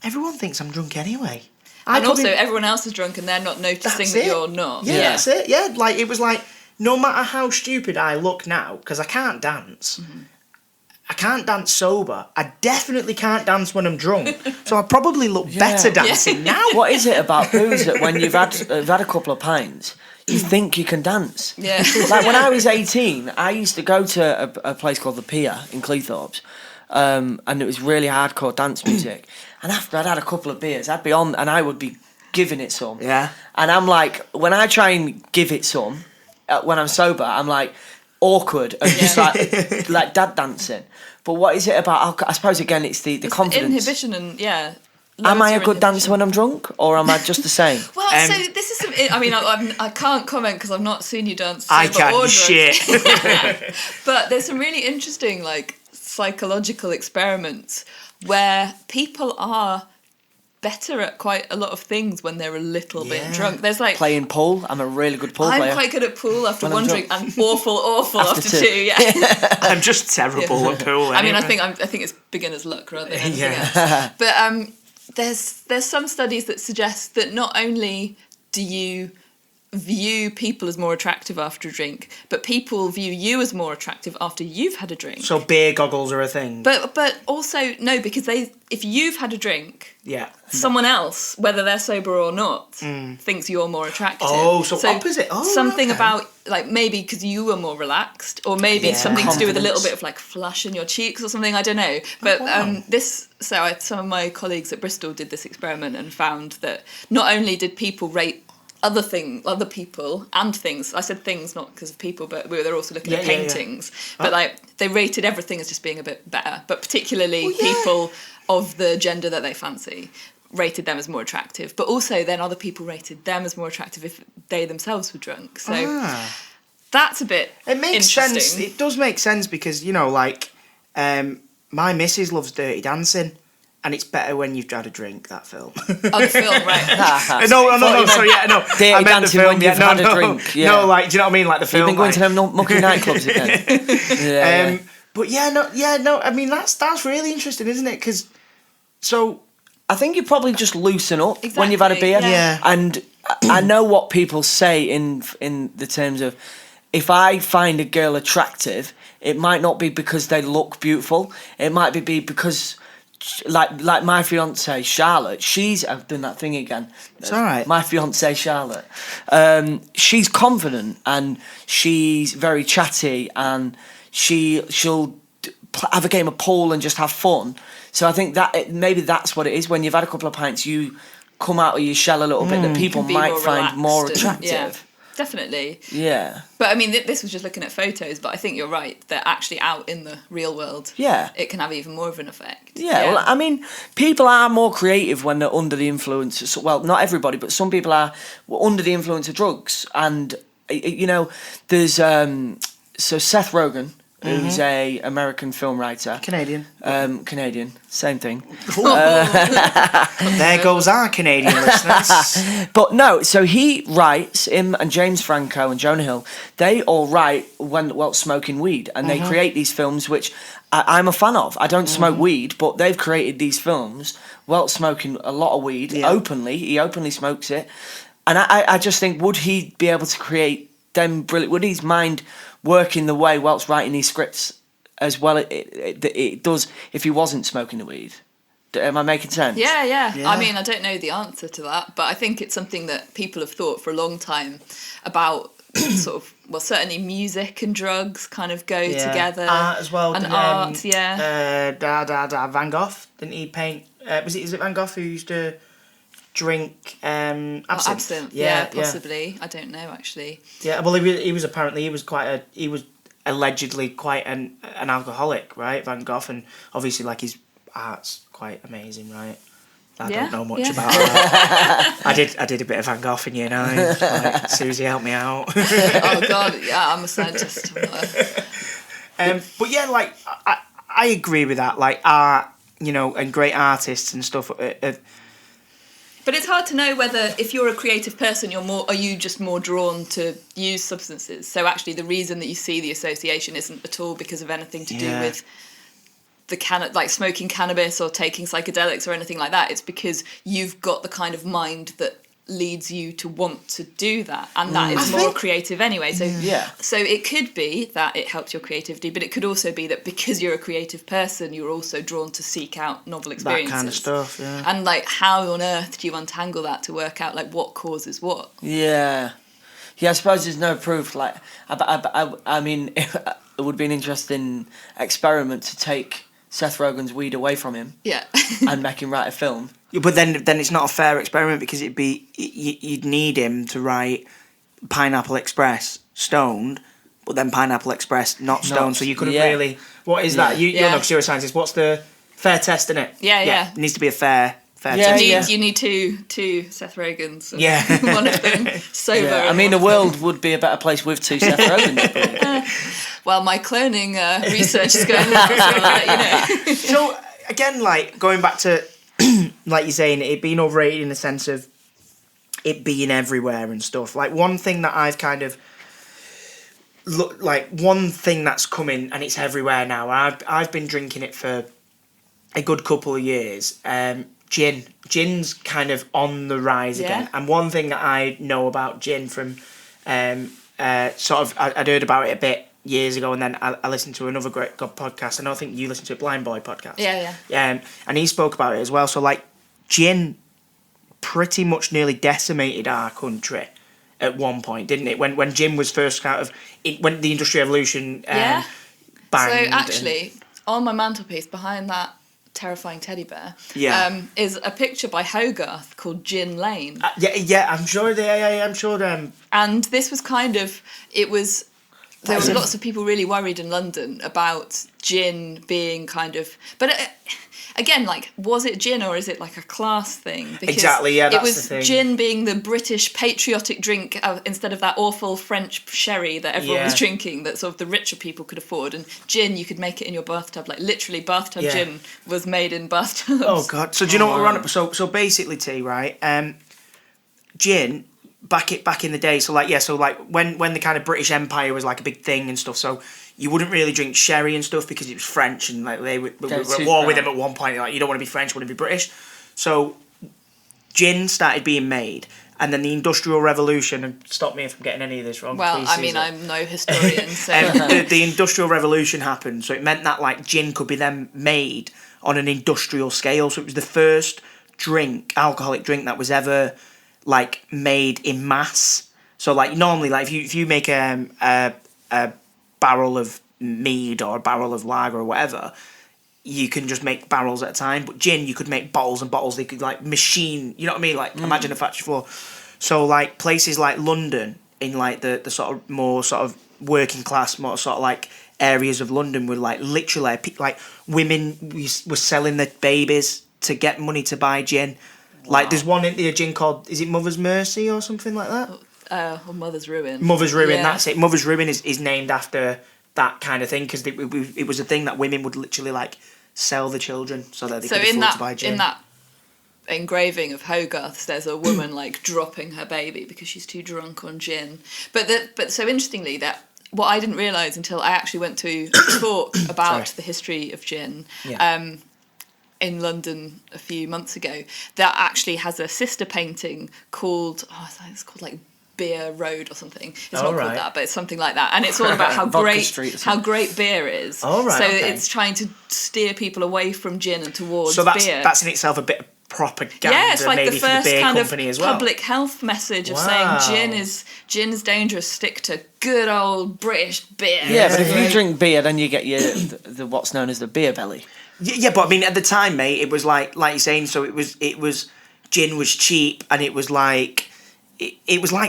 everyone thinks I'm drunk anyway. And also everyone else is drunk and they're not noticing that you're not. Yeah, that's it. Yeah, like, it was like, no matter how stupid I look now, because I can't dance, I can't dance sober. I definitely can't dance when I'm drunk. So I probably look better dancing now. What is it about booze that when you've had a couple of pints, you think you can dance? Yeah. Like, when I was 18, I used to go to a place called the Pier in Cleethorpes, and it was really hardcore dance music. And after I'd had a couple of beers, I'd be on and I would be giving it some. Yeah. And I'm like, when I try and give it some, when I'm sober, I'm like awkward and just like dad dancing. But what is it about? I suppose again, it's the confidence, inhibition, and Am I a good dancer when I'm drunk, or am I just the same? Well, so this is something. I mean, I can't comment because I've not seen you dance. I can't shit. But there's some really interesting, like, psychological experiments where people are better at quite a lot of things when they're a little bit drunk. There's like playing pool. I'm a really good pool player. I'm quite good at pool after one drink, and awful after two. Yeah. I'm just terrible at pool. I mean, I think it's beginner's luck rather than anything else. But there's some studies that suggest that not only do you view people as more attractive after a drink, but people view you as more attractive after you've had a drink. So beer goggles are a thing. But also no, because if you've had a drink, someone else, whether they're sober or not, thinks you're more attractive. Oh, so opposite. Oh, something about, like, maybe because you were more relaxed, or maybe it's something to do with a little bit of like flush in your cheeks or something. I don't know. But some of my colleagues at Bristol did this experiment and found that not only did people rate other people and things. I said things not because of people, but they're also looking at paintings. But like they rated everything as just being a bit better, but particularly people of the gender that they fancy rated them as more attractive. But also then other people rated them as more attractive if they themselves were drunk. So that's a bit It makes sense. It does make sense because, you know, like my missus loves Dirty Dancing. And it's better when you've had a drink, that film. Oh, the film, right. No, sorry, no. Dirty Dancing when you've had a drink. Yeah. No, like, do you know what I mean? Like the film. You've been going to them mucky nightclubs again. But I mean, that's really interesting, isn't it? Because, I think you probably just loosen up when you've had a beer. Yeah. And I know what people say in the terms of, if I find a girl attractive, it might not be because they look beautiful. It might be because... Like my fiance Charlotte, I've done that thing again. It's all right. My fiance Charlotte, she's confident and she's very chatty and she'll have a game of pool and just have fun. So I think that maybe that's what it is. When you've had a couple of pints, you come out of your shell a little bit that people might find more attractive. Definitely. Yeah. But I mean, this was just looking at photos, but I think you're right. They're actually out in the real world. Yeah. It can have even more of an effect. Yeah, well, I mean, people are more creative when they're under the influence. Well, not everybody, but some people are under the influence of drugs. And, you know, there's... so Seth Rogen, who's a American film writer. Canadian. Canadian, same thing. There goes our Canadian listeners. But no, so he writes, him and James Franco and Jonah Hill, they all write while smoking weed. And they create these films, which I'm a fan of. I don't smoke weed, but they've created these films while smoking a lot of weed, openly. He openly smokes it. And I just think, would he be able to create them brilliant? Would his mind work in the way whilst writing these scripts as well it does if he wasn't smoking the weed? Am I making sense? Yeah. I mean, I don't know the answer to that, but I think it's something that people have thought for a long time about. Sort of, well, certainly music and drugs kind of go together. Art as well. And art, Van Gogh, didn't he paint? Is it Van Gogh who used to drink absinthe? Absinthe, yeah, possibly. Yeah. I don't know, actually. Yeah, well, he was allegedly quite an alcoholic, right, Van Gogh, and obviously, like, his art's quite amazing, right? I don't know much about that. I did a bit of Van Gogh in year 9. Like, Suzi, help me out. Oh God, yeah, I'm a scientist. But yeah, like I agree with that. Like art, you know, and great artists and stuff. But it's hard to know whether, if you're a creative person, are you just more drawn to use substances? So actually, the reason that you see the association isn't at all because of anything to do with like smoking cannabis or taking psychedelics or anything like that. It's because you've got the kind of mind that leads you to want to do that, and that is more creative anyway. So so it could be that it helps your creativity, but it could also be that because you're a creative person, you're also drawn to seek out novel experiences. That kind of stuff, yeah. And like, how on earth do you untangle that to work out like what causes what? Yeah, I suppose there's no proof. Like, I mean, it would be an interesting experiment to take Seth Rogen's weed away from him, and make him write a film. But then it's not a fair experiment because you'd need him to write Pineapple Express stoned, but then Pineapple Express not stoned. So you couldn't really. What is that? You're not a scientist. What's the fair test in it? Yeah. It needs to be a fair test. You need two Seth Rogens. One of them sober. Yeah. I mean, the world would be a better place with two Seth Rogens. Well, my cloning research is going on, so I'll let you know. So, again, like, going back to, like you're saying, it being overrated in the sense of it being everywhere and stuff. Like, one thing that I've kind of... one thing that's coming, and it's everywhere now, I've been drinking it for a good couple of years. Gin. Gin's kind of on the rise again. And one thing that I know about gin from... I'd heard about it a bit years ago, and then I listened to another great podcast, and I think you listened to a Blind Boy podcast. Yeah. And he spoke about it as well. So, like, gin pretty much nearly decimated our country at one point, didn't it? When gin was first when the Industrial Revolution banged. So, actually, on my mantelpiece behind that terrifying teddy bear, Yeah. is a picture by Hogarth called Gin Lane. I'm sure I'm sure. And this was kind of, there were lots of people really worried in London about gin being kind of, but again, like, was it gin or is it like a class thing? Because exactly, yeah, that's it was the thing. Gin being the British patriotic drink instead of that awful French sherry that everyone was drinking that sort of the richer people could afford. And gin, you could make it in your bathtub, like literally bathtub gin was made in bathtubs. Oh God! So do you know what we're on? So basically, T, right? Gin back in the day. So like when the kind of British Empire was like a big thing and stuff. So you wouldn't really drink sherry and stuff because it was French and like we were at war with them at one point. Like, you don't want to be French, you want to be British. So gin started being made, and then the Industrial Revolution. And stop me if I'm getting any of this wrong. Well, please, I mean, I'm no historian, so the Industrial Revolution happened. So it meant that like gin could be then made on an industrial scale. So it was the first alcoholic drink that was ever like made in mass. So like normally, like if you make a barrel of mead or a barrel of lager or whatever, you can just make barrels at a time. But gin, you could make bottles and bottles. They could like machine, you know what I mean? Like imagine a factory floor. So like places like London, in like the sort of more sort of working class, more sort of like areas of London, were like literally like women were selling their babies to get money to buy gin. Wow. Like there's one in the gin called, is it Mother's Mercy or something like that? Or Mother's Ruin. Mother's Ruin, that's it. Mother's Ruin is named after that kind of thing because it was a thing that women would literally like sell the children so that they could afford to buy gin. In that engraving of Hogarth's, there's a woman like dropping her baby because she's too drunk on gin. But so interestingly, that what I didn't realise until I actually went to talk about the history of gin. Yeah. In London a few months ago, that actually has a sister painting called it's called like Beer Road or something. It's not called that, but it's something like that, and it's all about how great beer is. It's trying to steer people away from gin and towards beer. So that's in itself a bit of propaganda. Yeah, it's like maybe the first for the beer kind of company as well. Public health message of saying gin is dangerous. Stick to good old British beer. Yeah, but if you drink beer, then you get the what's known as the beer belly. Yeah, but I mean, at the time, mate, it was like you're saying. So it was gin was cheap, and it was like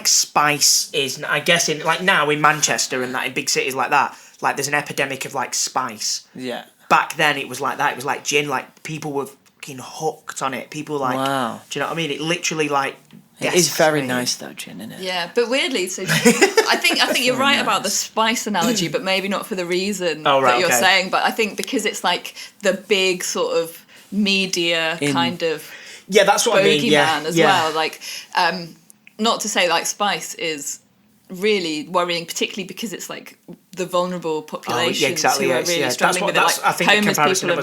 spice is. I guess in like now in Manchester and that in big cities like that, like there's an epidemic of like spice. Yeah. Back then, it was like that. It was like gin. Like people were fucking hooked on it. People like. Wow. Do you know what I mean? It literally like. It is very nice though, gin, isn't it? Yeah, but weirdly, so I think you're right about the spice analogy, but maybe not for the reason that you're saying. But I think because it's like the big sort of media kind of that's what I mean. Bogeyman as well. Like, not to say like spice is really worrying, particularly because it's like the vulnerable populations who are really struggling with it, like I think homeless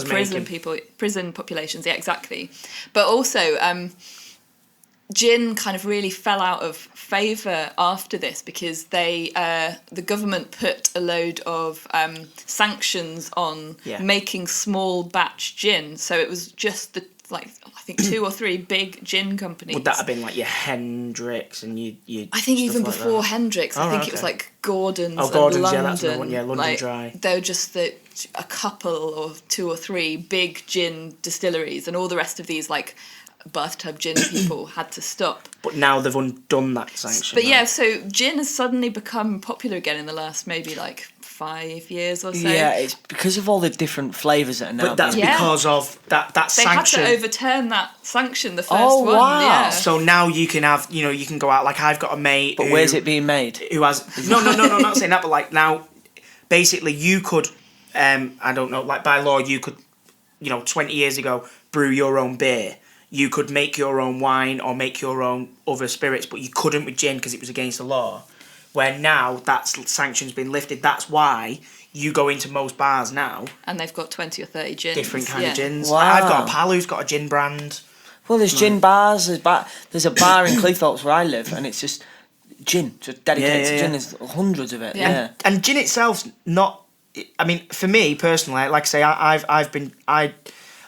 people and prison populations. Yeah, exactly. But also. Gin kind of really fell out of favour after this because the government put a load of sanctions on making small batch gin. So it was just I think 2 or 3 big gin companies. Would that have been like your Hendrix and you? I think even before Hendrix, I think it was like Gordon's. Oh, Gordon's, and London. That's another one. Yeah, London like, Dry. They were just a couple or 2 or 3 big gin distilleries, and all the rest of these like bathtub gin people had to stop. But now they've undone that sanction. But yeah, so gin has suddenly become popular again in the last maybe like 5 years or so. Yeah, it's because of all the different flavours that are now. But that's because of that sanction. They had to overturn that sanction, the first one. Wow. Yeah. So now you can have, you can go out. Like I've got a mate. But where's it being made? Who has? No, not saying that. But like now, basically, you could. I don't know. Like by law, you could. 20 years ago, brew your own beer. You could make your own wine or make your own other spirits, but you couldn't with gin because it was against the law. Where now that sanction's been lifted, that's why you go into most bars now. And they've got 20 or 30 gins. Different kind of gins. Wow. Like I've got a pal who's got a gin brand. Well, there's gin bars. There's a bar in Cleethorpes where I live, and it's just gin, just dedicated to gin. There's hundreds of it. Yeah. And gin itself's not. I mean, for me personally, like I say,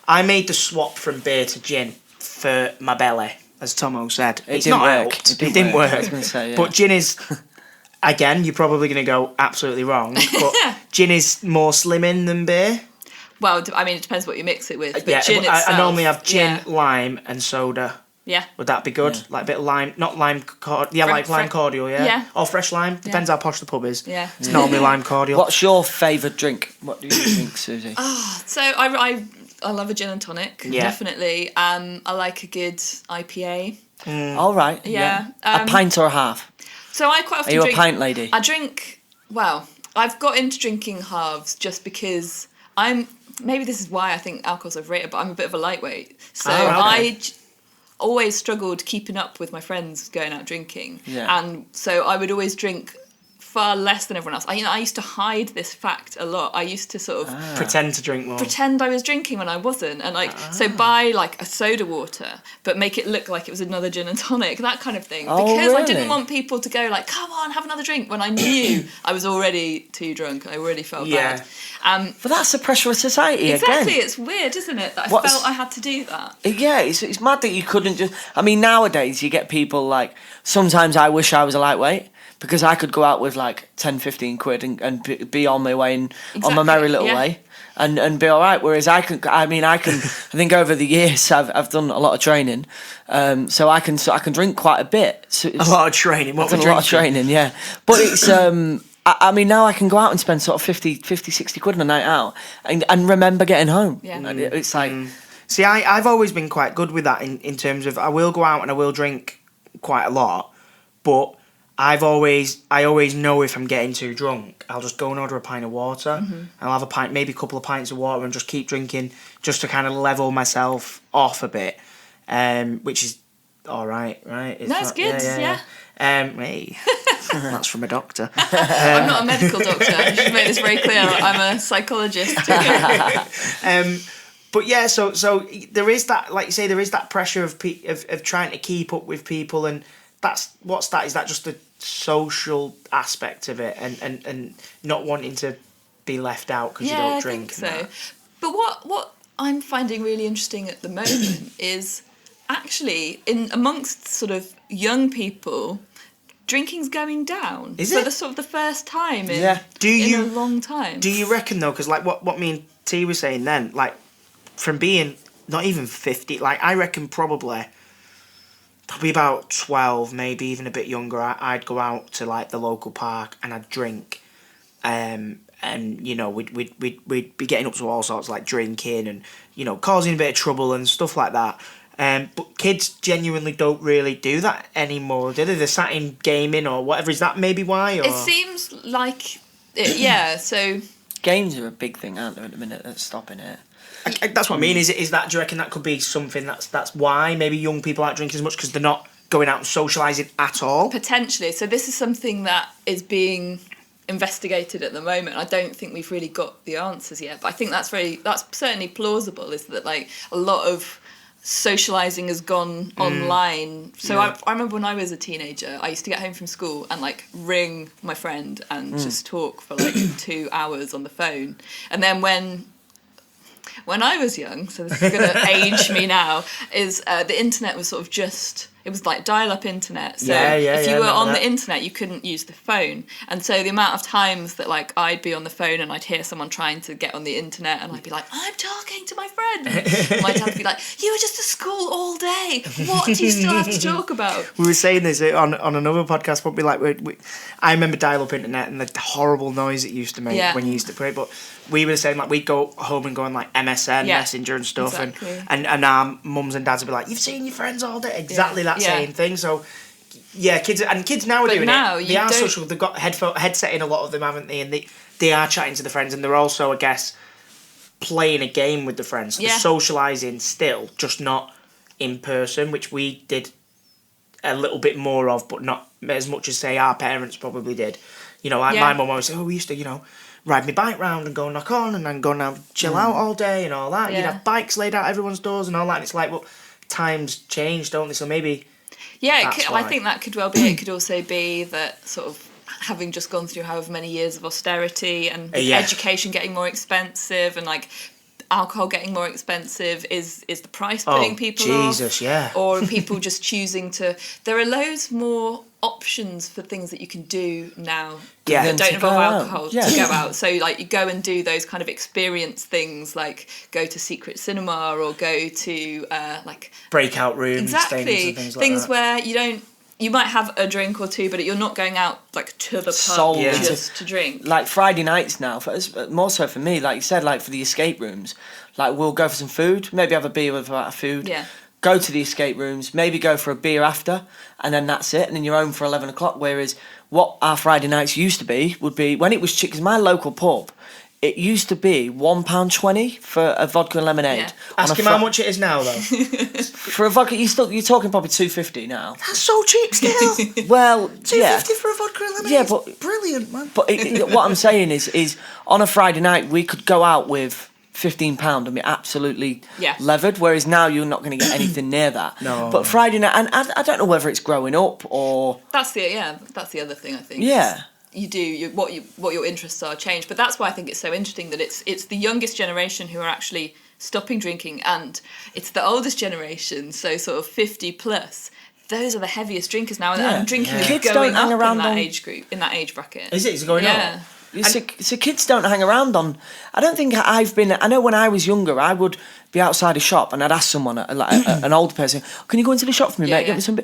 I made the swap from beer to gin for my belly, as Tomo said. It didn't work. It didn't work. I was going to say, yeah. But gin is, again, you're probably going to go absolutely wrong, but gin is more slimming than beer. Well, I mean, it depends what you mix it with. But Yeah, gin itself, I normally have gin, lime, and soda. Yeah. Would that be good? Like a bit of lime, not lime like lime cordial, yeah? Yeah. Or fresh lime, depends how posh the pub is. Yeah. It's normally lime cordial. What's your favourite drink? What do you drink, Suzi? So I love a gin and tonic, Yeah. definitely. I like a good IPA. All right. Yeah. A pint or a half? So I quite often Are you drink... a pint lady? I drink... Well, I've got into drinking halves just because maybe this is why I think alcohol's overrated, but I'm a bit of a lightweight. So I always struggled keeping up with my friends going out drinking. Yeah. And so I would always drink far less than everyone else. I used to hide this fact a lot. I used to sort of pretend to drink more. pretend I was drinking when I wasn't, and so buy like a soda water, but make it look like it was another gin and tonic, that kind of thing. Oh, because I really? didn't want people to go like, "Come on, have another drink," when I knew I was already too drunk. I already felt bad. But that's the pressure of society Exactly, again. it's weird, isn't it? That I felt I had to do that. Yeah, it's mad that you couldn't just... I mean, nowadays you get people like... Sometimes I wish I was a lightweight because I could go out with like 10, 15 quid and be on my way and on my merry little way and be all right. Whereas I can... I think over the years I've done a lot of training, so I can drink quite a bit. So A lot of training. What I've done a lot of training, yeah. But it's... I mean, now I can go out and spend sort of 50, 60 quid on a night out and remember getting home. Yeah. And it's like... See, I've always been quite good with that in terms of I will go out and I will drink quite a lot, but I always know if I'm getting too drunk, I'll just go and order a pint of water. I'll have a pint, maybe a couple of pints of water, and just keep drinking just to kind of level myself off a bit, which is all right. It's good, yeah. Hey, that's from a doctor. I'm not a medical doctor. I should make this very clear. I'm a psychologist. But yeah, so there is that, like you say, there is that pressure of trying to keep up with people, and what's that? Is that just the social aspect of it, and not wanting to be left out because you don't drink? I think so. But what I'm finding really interesting at the moment is actually amongst sort of young people, drinking's going down. Is for it? the sort of the first time in a long time. Do you reckon though? Because like what me and T was saying then, like from being not even 50, like I reckon probably about 12, maybe even a bit younger. I'd go out to like the local park and I'd drink, and you know we'd be getting up to all sorts like drinking and you know causing a bit of trouble and stuff like that. But kids genuinely don't really do that anymore, do they? They're sat in gaming or whatever. Is that maybe why? Or? It seems like yeah. So games are a big thing, aren't they? At the minute, that's stopping it. That's what I mean. Is that? Do you reckon that could be something that's why maybe young people aren't drinking as much because they're not going out and socialising at all? Potentially. So this is something that is being investigated at the moment. I don't think we've really got the answers yet, but I think that's certainly plausible. Is that like a lot of socialising has gone online. So I remember when I was a teenager, I used to get home from school and like ring my friend and just talk for like 2 hours on the phone, and then when I was young, so this is going to age me now, is the internet was sort of it was like dial-up internet. So if you were on the internet, you couldn't use the phone. And so the amount of times that like I'd be on the phone and I'd hear someone trying to get on the internet and I'd be like, I'm talking to my friend. And my dad would be like, you were just at school all day. What do you still have to talk about? We were saying this on another podcast, but I remember dial-up internet and the horrible noise it used to make when you used to play it, but we were saying like we'd go home and go on like MSN, Messenger and stuff, exactly. and our mums and dads would be like, you've seen your friends all day, exactly that same thing. So yeah, kids now are doing it. They are social. They've got headset in, a lot of them, haven't they? And they are chatting to the friends, and they're also, I guess, playing a game with the friends. So they're socialising still, just not in person, which we did a little bit more of, but not as much as say our parents probably did. You know, my mum always said, we used to, ride my bike round and go knock on and then go and chill out all day and all that. You'd have bikes laid out everyone's doors and all that. And it's like, well, times change, don't they? So maybe I think that could well be. It could also be that sort of having just gone through however many years of austerity and education getting more expensive and like alcohol getting more expensive is the price putting people off? Jesus, yeah. Or people just choosing to... There are loads more options for things that you can do now Yeah. that don't involve alcohol Yeah. to go out. So like you go and do those kind of experience things, like go to secret cinema or go to like breakout rooms, exactly things like that. where you might have a drink or two, but you're not going out like to the pub Solely just to drink. Like Friday nights now, more so for me, like you said, like for the escape rooms, like we'll go for some food, maybe have a beer with our food. Yeah. Go to the escape rooms, maybe go for a beer after, and then that's it, and then you're home for 11 o'clock. Whereas what our Friday nights used to be would be, when it was cheap, because my local pub, it used to be £1.20 for a vodka and lemonade. Yeah. Ask him how much it is now, though. For a vodka, you're talking probably £2.50 now. That's so cheap still. Well, yeah. £2.50 for a vodka and lemonade. Yeah, but brilliant, man. But what I'm saying is on a Friday night we could go out with £15 and be absolutely levered, whereas now you're not going to get anything near that. No. But Friday night, and I don't know whether it's growing up or That's the other thing I think. Yeah. What your interests are change, but that's why I think it's so interesting that it's the youngest generation who are actually stopping drinking, and it's the oldest generation, so sort of 50 plus. Those are the heaviest drinkers now, and drinking is Kids going don't hang up around in that on- age group, in that age bracket. Is it? Is it going Yeah. up? So kids don't hang around on. I don't think I've been. I know when I was younger, I would be outside a shop and I'd ask someone, an older person, "Can you go into the shop for me, mate? Get me some."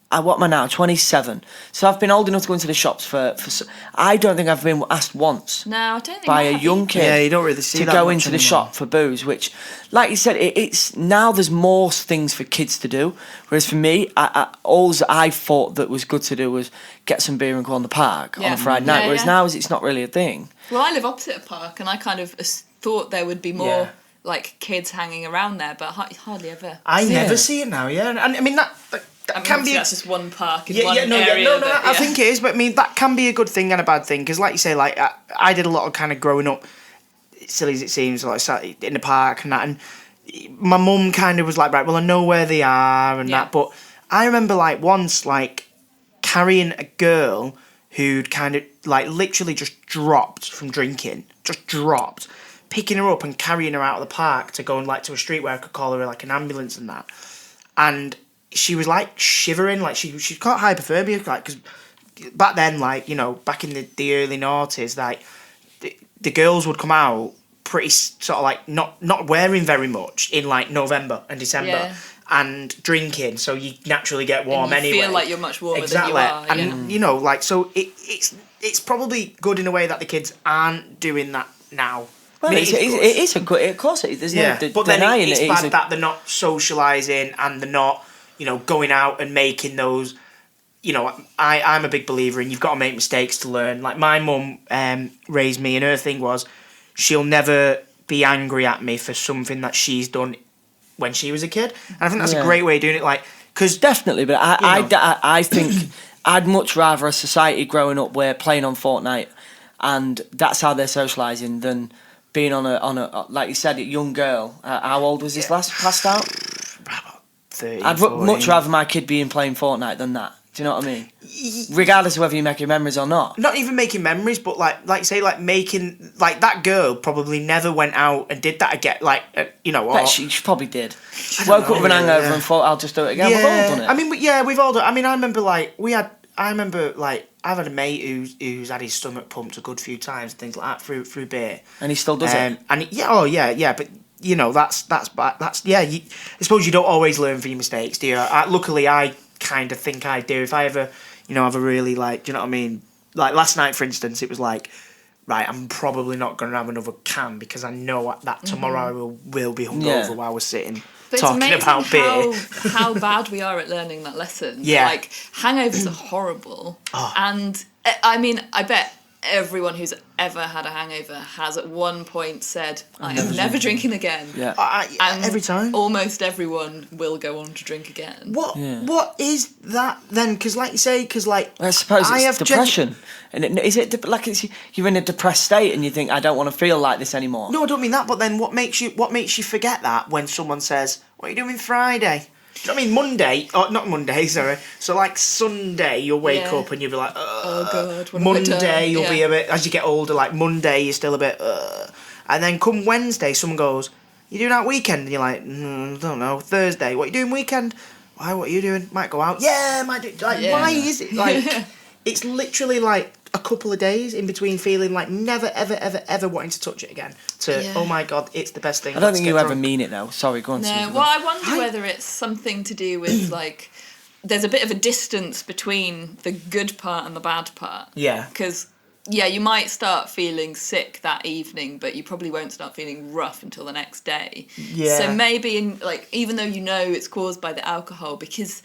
What am I now? 27. So I've been old enough to go into the shops for. I don't think I've been asked once. No, I don't think by I a have young either. kid. Yeah, you don't really see to that go much into the anymore. shop for booze, which, like you said, it's now there's more things for kids to do. Whereas for me, all I thought that was good to do was get some beer and go on the park on Yeah. a Friday night. Yeah, Whereas yeah. now it's not really a thing. Well, I live opposite a park, and I kind of thought there would be more like kids hanging around there, but hardly ever. I Yeah. never see it now. Yeah, and I mean that I mean, can be. that's just one park in Yeah, one no, area. no. but, I think it is, but I mean that can be a good thing and a bad thing because, like you say, like I did a lot of kind of growing up, silly as it seems, like sat in the park and that, and my mum kind of was like, right, well, I know where they are and that, but I remember like once like carrying a girl who'd kind of like literally just dropped from drinking, picking her up and carrying her out of the park to go and like to a street where I could call her like an ambulance and that, and she was like shivering, like she's got hypothermia, like because back then, like, you know, back in the early noughties, like the girls would come out pretty sort of like not wearing very much in like November and December and drinking, so you naturally get warm and you anyway. feel like you're much warmer exactly. than you are. And you know, like so it's probably good in a way that the kids aren't doing that now. Well, it is a good. Of course, there's no but then denying it's it. bad that they're not socialising and they're not, you know, going out and making those. You know, I'm a big believer in you've got to make mistakes to learn. Like my mum raised me, and her thing was she'll never be angry at me for something that she's done when she was a kid. And I think that's a great way of doing it. Like, because definitely, but I think I'd much rather a society growing up where playing on Fortnite and that's how they're socialising than being on a like you said, a young girl. How old was this last passed out? 13, I'd 14. much rather my kid being playing Fortnite than that. Do you know what I mean? Regardless of whether you're making memories or not. Not even making memories, but like say, like making, like that girl probably never went out and did that again. Like, you know, or, She probably did. Woke up with an hangover and thought, I'll just do it again. We've all done it. I mean, we've all done. I mean, I remember I've had a mate who's had his stomach pumped a good few times, things like that through beer, and he still does it. And but you know that's bad. That's I suppose you don't always learn from your mistakes, do you? Luckily, I kind of think I do. If I ever, you know, have a really like, do you know what I mean? Like last night, for instance, it was like, right, I'm probably not going to have another can because I know that tomorrow I will be hungover while we're sitting. But talking it's about beer. how bad we are at learning that lesson. Yeah. Like, hangovers are horrible. And, I mean, I bet everyone who's ever had a hangover has at one point said, I am never drinking again. Yeah. And every time. almost everyone will go on to drink again. What is that then? Because like you say, I suppose it's depression. And is it like you're in a depressed state and you think, I don't want to feel like this anymore? No, I don't mean that. But then what makes you forget that when someone says, "What are you doing Friday?" Do you know what I mean? Monday, or not Monday, sorry. So like Sunday, you'll wake up and you'll be like, oh God, what Monday, have I done? you'll be a bit, as you get older, like Monday, you're still a bit, and then come Wednesday, someone goes, "You doing that weekend?" And you're like, I don't know. Thursday, what are you doing weekend? why? What are you doing? Might go out. Yeah, might do. Like, why is it like? It's literally like a couple of days in between feeling like never, ever wanting to touch it again. Oh my God, it's the best thing. I don't think you ever mean it though. Sorry, go on. No, Susan. well, I wonder whether it's something to do with like. There's a bit of a distance between the good part and the bad part. Yeah. Because, you might start feeling sick that evening, but you probably won't start feeling rough until the next day. Yeah. So maybe, even though you know it's caused by the alcohol, because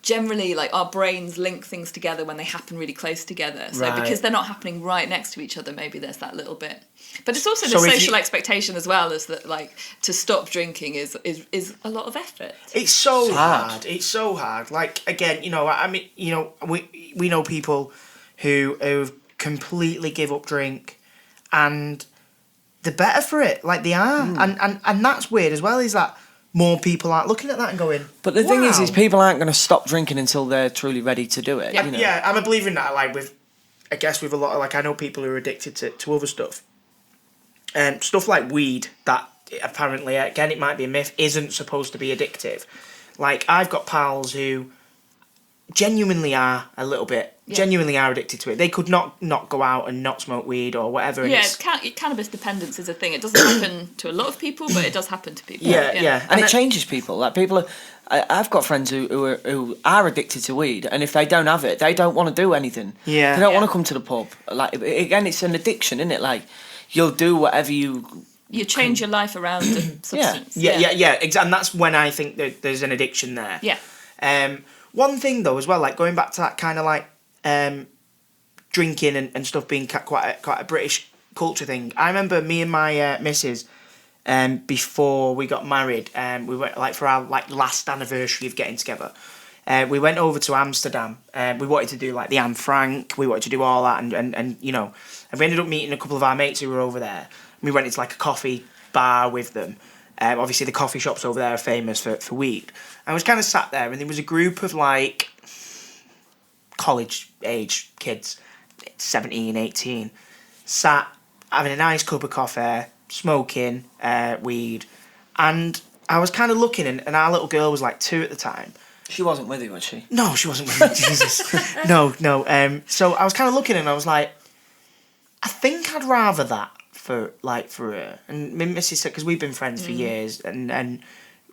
generally, our brains link things together when they happen really close together. So because they're not happening right next to each other, maybe there's that little bit. But it's also the social expectation as well, is that to stop drinking is a lot of effort. It's so hard. It's so hard. Like, again, I mean, we know people who completely give up drink, and they're better for it. Like, they are, and that's weird as well. Is that more people aren't looking at that and going. But the thing is people aren't going to stop drinking until they're truly ready to do it. Yeah, I'm a believer in that. Like, with a lot of I know people who are addicted to other stuff. Stuff like weed that apparently, again, it might be a myth, isn't supposed to be addictive. Like, I've got pals who genuinely are a little bit, genuinely are addicted to it. They could not go out and not smoke weed or whatever. Yeah, cannabis dependence is a thing. It doesn't happen to a lot of people, but it does happen to people. Yeah. And it changes people. Like, people are... I've got friends who are addicted to weed, and if they don't have it, they don't want to do anything. Yeah. They don't want to come to the pub. Like, again, it's an addiction, isn't it? Like, you'll do whatever you change your life around a substance. Yeah. And that's when I think that there's an addiction there. Yeah. One thing though, as well, like going back to that kind of drinking and stuff being quite a British culture thing. I remember me and my missus, before we got married, we went for our last anniversary of getting together. We went over to Amsterdam. We wanted to do the Anne Frank. We wanted to do all that, and we ended up meeting a couple of our mates who were over there. We went into a coffee bar with them. Obviously, the coffee shops over there are famous for weed. I was kind of sat there, and there was a group of college-age kids, 17, 18, sat having a nice cup of coffee, smoking weed, and I was kind of looking, and our little girl was 2 at the time. She wasn't with you, was she? No, she wasn't with me. Jesus. No. So I was kind of looking, and I was like, I think I'd rather that for her. And my missus said, because we've been friends for years and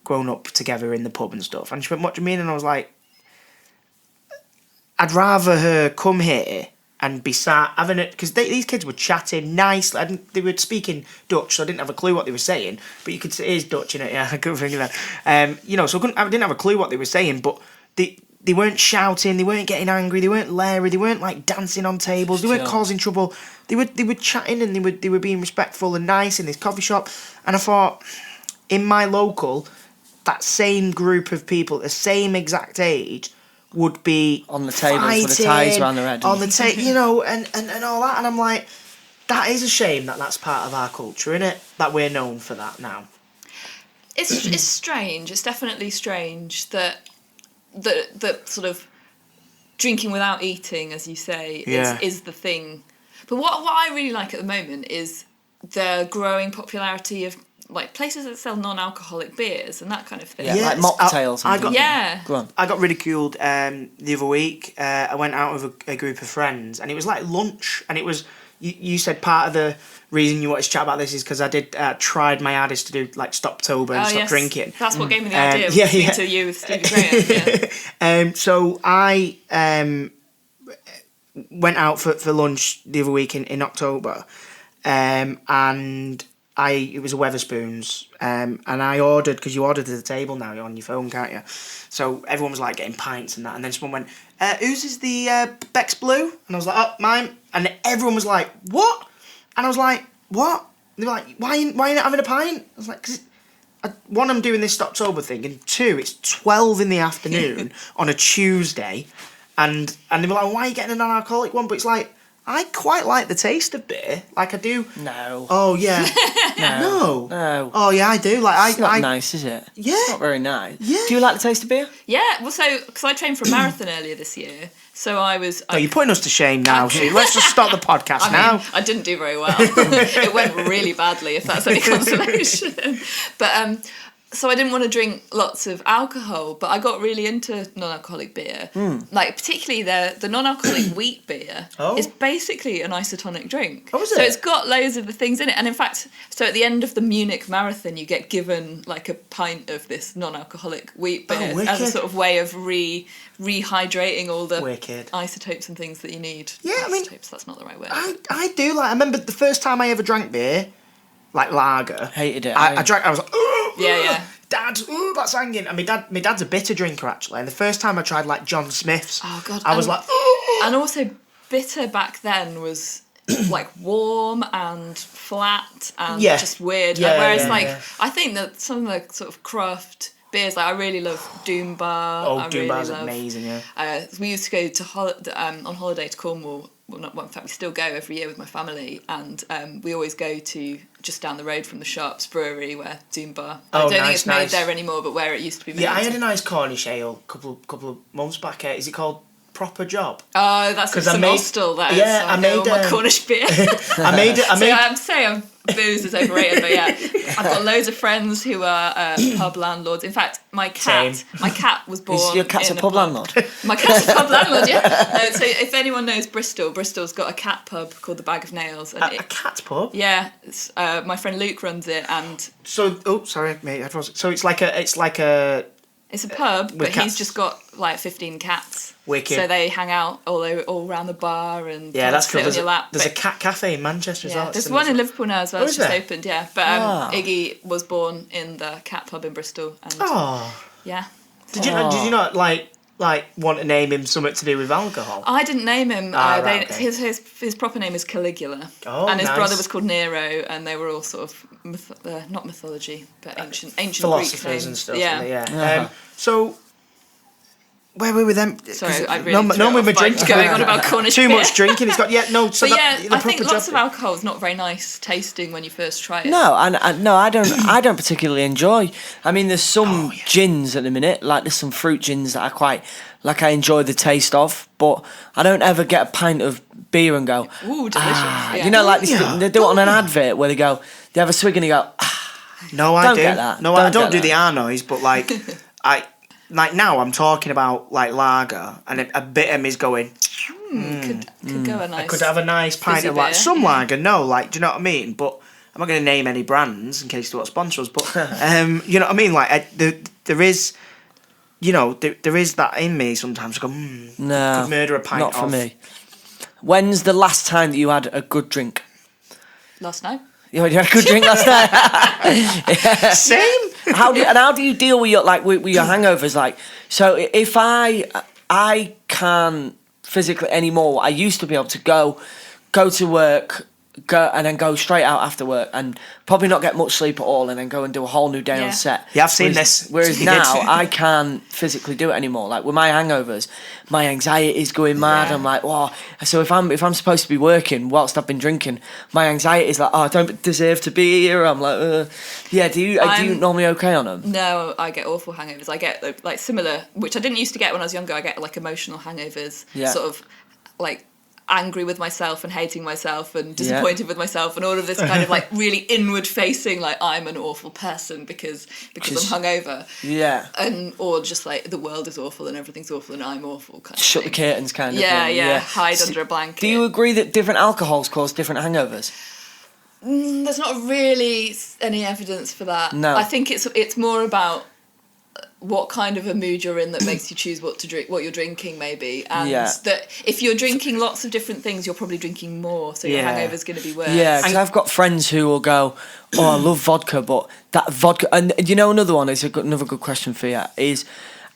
grown up together in the pub and stuff. And she went, what do you mean? And I was like, I'd rather her come here and be sat having it, because these kids were chatting nice. They were speaking Dutch, so I didn't have a clue what they were saying. But you could say, it is Dutch in it, yeah, I couldn't think of that. So I didn't have a clue what they were saying, but they weren't shouting, they weren't getting angry, they weren't leery, they weren't dancing on tables, they weren't causing trouble. They were chatting, and they were being respectful and nice in this coffee shop. And I thought, in my local, that same group of people, the same exact age, would be on the tables with the ties around their head. On the table, and all that. And I'm like, that is a shame that's part of our culture, isn't it? That we're known for that now. It's strange. It's definitely strange that sort of drinking without eating, as you say, is the thing. But what I really like at the moment is the growing popularity of places that sell non-alcoholic beers and that kind of thing. Yeah, like mocktails. Go on. I got ridiculed the other week. I went out with a group of friends, and it was lunch, and it was. You said part of the reason you wanted to chat about this is because I did tried my hardest to do Stoptober and stop drinking. That's what gave me the idea. To you with Stevie Graham. So I went out for lunch the other week in October, and it was a Wetherspoons, and I ordered, because you ordered at the table now, you're on your phone, can't you? So everyone was getting pints and that, and then someone went, whose is the Beck's Blue? And I was like, oh, mine. And everyone was like, what? And I was like, what? And they were like, why are you not having a pint? I was like, because one, I'm doing this Stoptober thing, and two, it's 12 in the afternoon on a Tuesday, and they were like, why are you getting a non-alcoholic one? But it's I quite like the taste of beer. I do. No. Oh, yeah. No. Oh, yeah, I do. It's not nice, is it? Yeah. It's not very nice. Yeah. Do you like the taste of beer? Yeah. Well, because I trained for a marathon earlier this year, so I was... you're putting us to shame now, Sue. Let's just stop the podcast now. I didn't do very well. It went really badly, if that's any consolation. But so I didn't want to drink lots of alcohol, but I got really into non-alcoholic beer. Like particularly the non-alcoholic wheat beer is basically an isotonic drink. Oh, is it? So it's got loads of the things in it, and in fact, so at the end of the Munich Marathon, you get given like a pint of this non-alcoholic wheat beer as a sort of way of rehydrating all the isotopes and things that you need. Yeah, isotopes, that's not the right word. I do like. I remember the first time I ever drank beer, like lager. Hated it. I drank. I was like, oh, yeah. Dad, that's hanging. And my dad's a bitter drinker actually. And the first time I tried like John Smith's, oh god, I was like, oh. And also bitter back then was like warm and flat and just weird. Whereas I think that some of the sort of craft beers, like I really love Doom Bar. Oh, Doom Bar's amazing, yeah. We used to go to on holiday to Cornwall. Well, in fact, we still go every year with my family, and we always go to just down the road from the Sharps Brewery where Doom Bar. I don't think it's made there anymore, but where it used to be made. Yeah, I had a nice Cornish ale a couple of months back. Is it called Proper Job? Oh, that's some Austell, that is. Yeah, I made my Cornish beer. I made. So I'm saying booze is overrated, but yeah, I've got loads of friends who are pub landlords. In fact, my cat was born. Your cat's a pub landlord? My cat's a pub landlord, yeah. So if anyone knows Bristol's got a cat pub called the Bag of Nails. And a cat pub? Yeah, it's, my friend Luke runs it, and so sorry, mate. So it's like a. It's a pub, but cats. he's just got like 15 cats. Wicked. So they hang out all around the bar and that's cool. sit on your lap. There's a cat cafe in Manchester as well. There's one in Liverpool now as well. It's just opened, yeah. But Oh. Iggy was born in the cat pub in Bristol. And yeah. Did you not like want to name him something to do with alcohol? I didn't name him. Right, okay. His proper name is Caligula. Oh, and his nice. brother was called Nero, and they were all sort of not mythology, but ancient philosophers Greek names. and stuff. Yeah. Yeah. So where were we then? Sorry, I really no, we were drinking. Going on about Cornish Too beer. much drinking. It's got So but I think lots of alcohol is not very nice tasting when you first try it. No, I don't. I don't particularly enjoy. I mean, there's some gins at the minute. Like there's some fruit gins that I quite like. I enjoy the taste of, but I don't ever get a pint of beer and go, ooh, delicious. Yeah. You know, like this, they do it on an advert where they have a swig and they go. No, I don't do. Get that. No, I don't do the R noise, but like Like now, I'm talking about like lager, and a bit of me is going. Could go a nice. I could have a nice pint of like some lager. No, like, do you know what I mean? But I'm not going to name any brands in case they want to sponsor us. But you know what I mean? Like there is, you know, there is that in me sometimes. I go, no, could murder a pint. Not for me. When's the last time that you had a good drink? Last night. You had a good drink last night. Same. How do you deal with your hangovers? Like, so if I can't physically anymore, I used to be able to go to work, and then go straight out after work and probably not get much sleep at all, and then go and do a whole new day on set. Yeah, I've seen this. Whereas now I can't physically do it anymore. Like with my hangovers, my anxiety is going mad. Yeah. I'm like, wow. So if I'm supposed to be working whilst I've been drinking, my anxiety is like, oh, I don't deserve to be here. I'm like, yeah. Do you normally okay on them? No, I get awful hangovers. I get like similar, which I didn't used to get when I was younger. I get like emotional hangovers. Yeah. Sort of like angry with myself and hating myself and disappointed with myself and all of this kind of like really inward facing, like I'm an awful person because I'm hungover. Yeah. Or just like the world is awful and everything's awful and I'm awful. Kind Shut of thing. the curtains kind of thing. Yeah. Hide under a blanket. Do you agree that different alcohols cause different hangovers? There's not really any evidence for that. No. I think it's more about what kind of a mood you're in that makes you choose what to drink, what you're drinking maybe, and that if you're drinking lots of different things, you're probably drinking more, so your hangover's going to be worse. Yeah, because I've got friends who will go, oh, I love vodka, but that vodka, and you know another one is another good question for you is,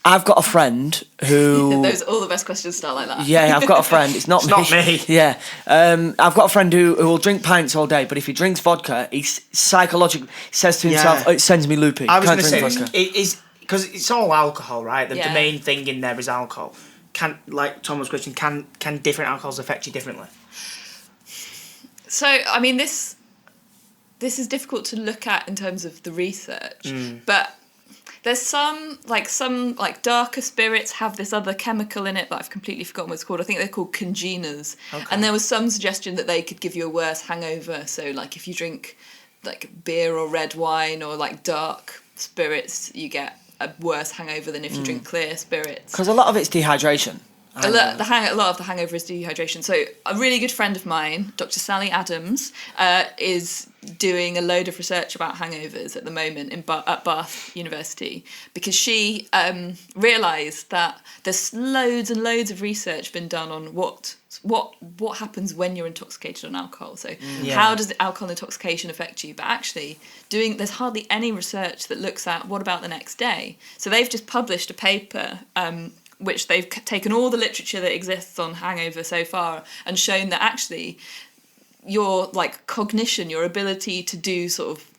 I've got a friend who... all the best questions start like that. Yeah, I've got a friend. It's not me. Yeah. I've got a friend who will drink pints all day, but if he drinks vodka, he psychologically says to himself, it sends me loopy. I was going to say, it is... Because it's all alcohol, right? The main thing in there is alcohol. Like Thomas' question, can different alcohols affect you differently? So, I mean, this is difficult to look at in terms of the research, but there's some darker spirits have this other chemical in it that I've completely forgotten what it's called. I think they're called congeners. Okay. And there was some suggestion that they could give you a worse hangover. So, like, if you drink like beer or red wine or like dark spirits, you get a worse hangover than if you drink clear spirits. Because a lot of it's dehydration. A lot of the hangover is dehydration. So a really good friend of mine, Dr. Sally Adams, is doing a load of research about hangovers at the moment at Bath University, because she realised that there's loads and loads of research been done on what happens when you're intoxicated on alcohol. So how does alcohol intoxication affect you? But actually, there's hardly any research that looks at what about the next day. So they've just published a paper which they've taken all the literature that exists on hangover so far and shown that actually your cognition, your ability to do sort of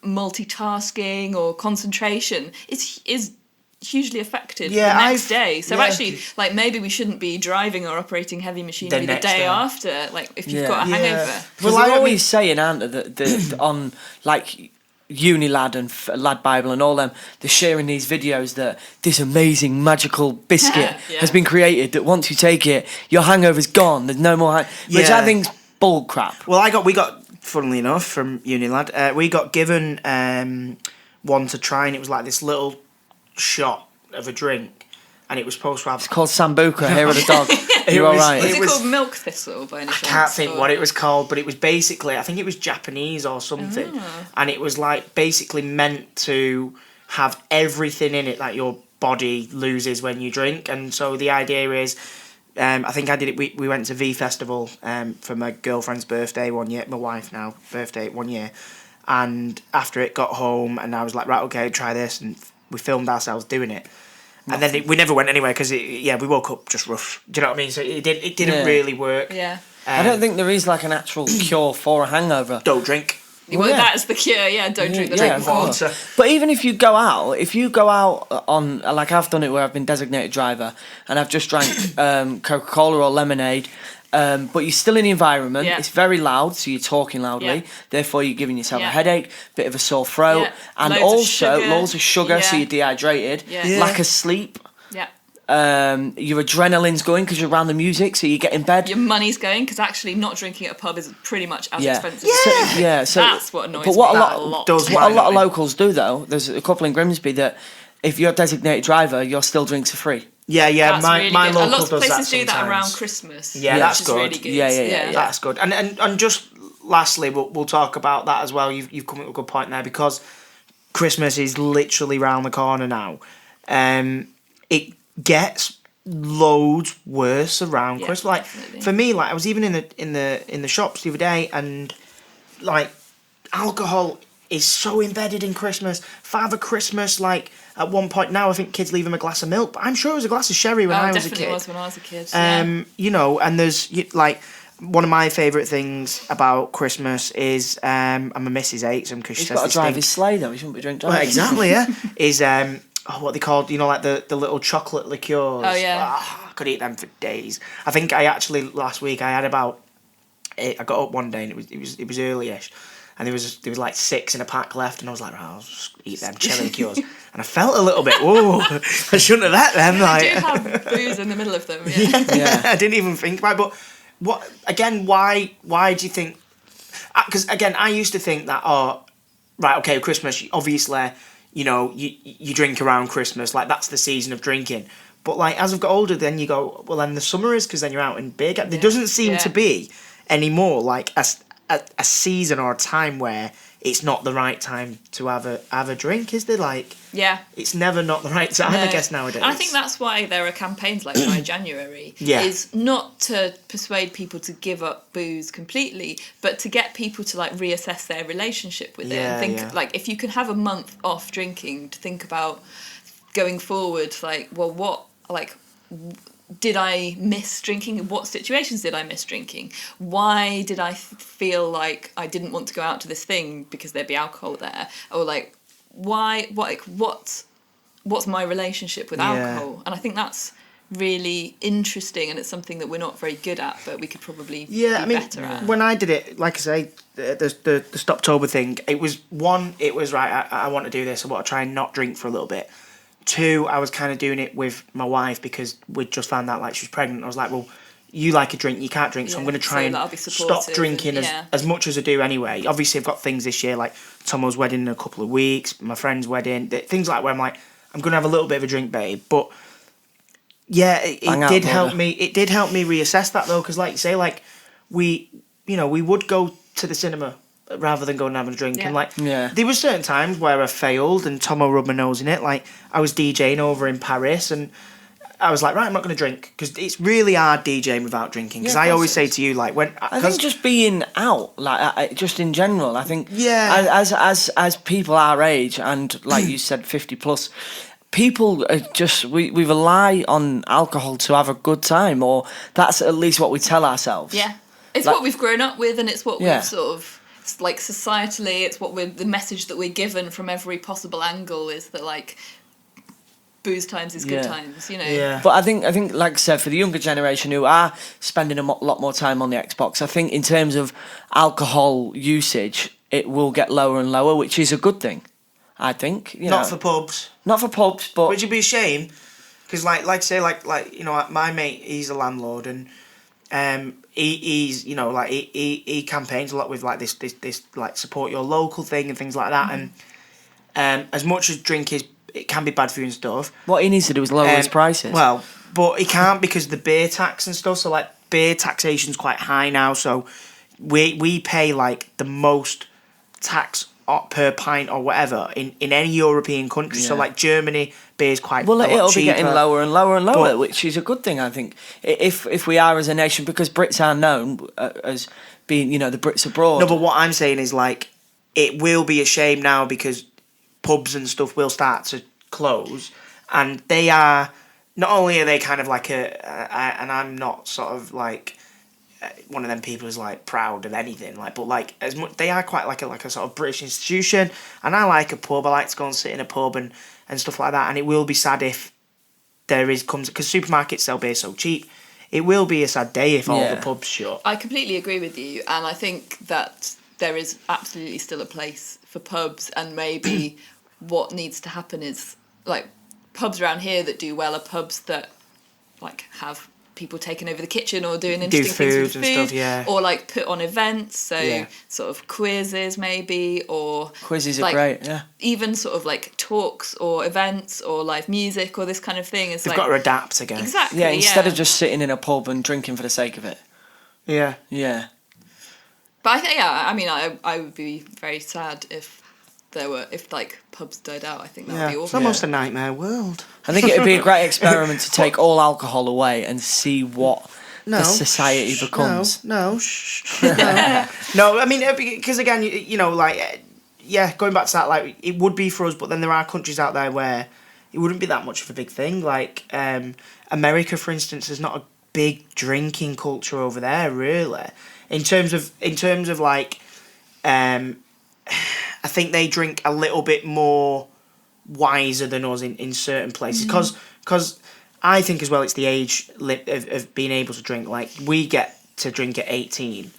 multitasking or concentration is hugely affected the next day. So actually, maybe we shouldn't be driving or operating heavy machinery the day after, if you've got a hangover. Well, they're always saying, aren't they, that on Unilad and Lad Bible and all them, they're sharing these videos that this amazing magical biscuit has been created that once you take it, your hangover's gone. There's no more which I think's bull crap. Well, we got funnily enough from Unilad, we got given one to try, and it was like this little shot of a drink. And it was supposed to have... It's called Sambuca, hair of the dog. You're all right. Was it called milk thistle by any chance? I can't think what it was called, but it was basically... I think it was Japanese or something. Oh. And it was basically meant to have everything in it that your body loses when you drink. And so the idea is... I think I did it... We went to V Festival for my girlfriend's birthday one year. My wife now, birthday 1 year. And after it, got home and I was like, right, okay, try this. And we filmed ourselves doing it. And then we never went anywhere because we woke up just rough. Do you know what I mean? So it didn't really work. Yeah. I don't think there is an actual cure for a hangover. Don't drink. Well, that's the cure. Yeah, don't drink the drink water. But even if you go out on I've done it where I've been designated driver and I've just drank Coca-Cola or lemonade. But you're still in the environment. It's very loud, so you're talking loudly. Therefore, you're giving yourself a headache, bit of a sore throat, and loads of sugar, so you're dehydrated. Lack of sleep. Your adrenaline's going because you're around the music, so you get in bed. Your money's going because actually not drinking at a pub is pretty much as expensive. So that's what annoys me. But what a lot of locals do though, there's a couple in Grimsby that if you're a designated driver, your still drinks are free. Yeah. That's my really local good. A lot of does that places do that sometimes. around Christmas. Yeah, that's which good. Is really good. Yeah. That's good. And just lastly, we'll talk about that as well. You've come up with a good point there because Christmas is literally round the corner now. It gets loads worse around Christmas. Definitely. For me, I was even in the shops the other day, and alcohol is so embedded in Christmas. Father Christmas, at one point now, I think kids leave them a glass of milk, but I'm sure it was a glass of sherry when I was a kid. Definitely was when I was a kid. And there's one of my favourite things about Christmas is I'm a Mrs. Hates because she He's says got to drive his sleigh though. He shouldn't be drinking. Well, exactly, yeah. Is what they called, the little chocolate liqueurs. Oh yeah. I could eat them for days. I think I actually last week I had about 8. I got up one day and it was early-ish. And there was 6 in a pack left, and I was like, I'll just eat them chilling cures. And I felt a little bit, whoa, I shouldn't have had them. They do have booze in the middle of them. Yeah. I didn't even think about it. But why do you think? Because again, I used to think that Christmas, obviously, you drink around Christmas, that's the season of drinking. But as I've got older, then you go, well, then the summer is because then you're out in beer. There doesn't seem to be anymore a season or a time where it's not the right time to have a drink, is there? It's never not the right time, I guess, nowadays. And I think that's why there are campaigns like Dry January. Is not to persuade people to give up booze completely, but to get people to reassess their relationship with it and think if you can have a month off drinking, to think about going forward, did I miss drinking? What situations did I miss drinking? Why did I feel like I didn't want to go out to this thing because there'd be alcohol there? Or what's my relationship with alcohol? And I think that's really interesting, and it's something that we're not very good at, but we could probably be better at. When I did it, like I say, the Stoptober thing, it was right, I want to do this, I want to try and not drink for a little bit. 2, I was kind of doing it with my wife because we'd just found out she was pregnant. I was like, well, you like a drink, you can't drink, so I'm going to try and stop drinking as much as I do anyway. Obviously, I've got things this year, like Tomo's wedding in a couple of weeks, my friend's wedding, things like where I'm like, I'm going to have a little bit of a drink, babe. But yeah, it did help me. It did help me reassess that though, because like you say, like we would go to the cinema rather than going and having a drink, and like there were certain times where I failed and Tomo rubbed my nose in it. Like I was DJing over in Paris and I was like, right, I'm not going to drink, because it's really hard DJing without drinking. Because I always say to you, like, I think just being out, like, just in general, I think, as people our age and like you said, 50 plus, people are just we rely on alcohol to have a good time, or that's at least what we tell ourselves. Yeah, it's like, what we've grown up with, and it's what we've sort of. It's like societally, it's what the message that we're given from every possible angle is that like. Booze times is good times, you know. Yeah. But I think, like I said, for the younger generation who are spending a lot more time on the Xbox, I think in terms of alcohol usage, it will get lower and lower, which is a good thing. I think. Not for pubs, but which would be a shame, because like my mate, he's a landlord, and he's he campaigns a lot with like this like support your local thing and things like that, and as much as drink is. It can be bad for you and stuff. What he needs to do is lower his prices. Well, but he can't because of the beer tax and stuff. So like beer taxation's quite high now. So we pay like the most tax per pint or whatever in any European country. So like Germany, beer's quite well. A lot it'll cheaper. Be getting lower and lower and lower, which is a good thing, I think. If we are as a nation, because Brits are known as being the Brits abroad. No, but what I'm saying is like it will be a shame now because. Pubs and stuff will start to close, and they are not only are they kind of like and I'm not sort of like one of them people who's like proud of anything, like, but like as much they are quite like a sort of British institution, and I like a pub. I like to go and sit in a pub and stuff like that. And it will be sad if comes because supermarkets sell beer so cheap. It will be a sad day if all the pubs shut. I completely agree with you, and I think that there is absolutely still a place for pubs, and maybe. What needs to happen is like pubs around here that do well are pubs that like have people taking over the kitchen or doing interesting things with food, stuff, or like put on events, so sort of quizzes maybe, or quizzes like, are great, even sort of like talks or events or live music or this kind of thing. They've got to adapt again. Exactly. Yeah, instead of just sitting in a pub and drinking for the sake of it. Yeah. Yeah. But I think I mean I would be very sad if like pubs died out. I think that would be awful. It's almost a nightmare world. I think it would be a great experiment to take all alcohol away and see what the society becomes. No. No, I mean, because again, going back to that, like, it would be for us, but then there are countries out there where it wouldn't be that much of a big thing. Like, America, for instance, is not a big drinking culture over there, really. In terms of like, I think they drink a little bit more wiser than us in certain places. Because I think as well it's the age of being able to drink. Like, we get to drink at 18.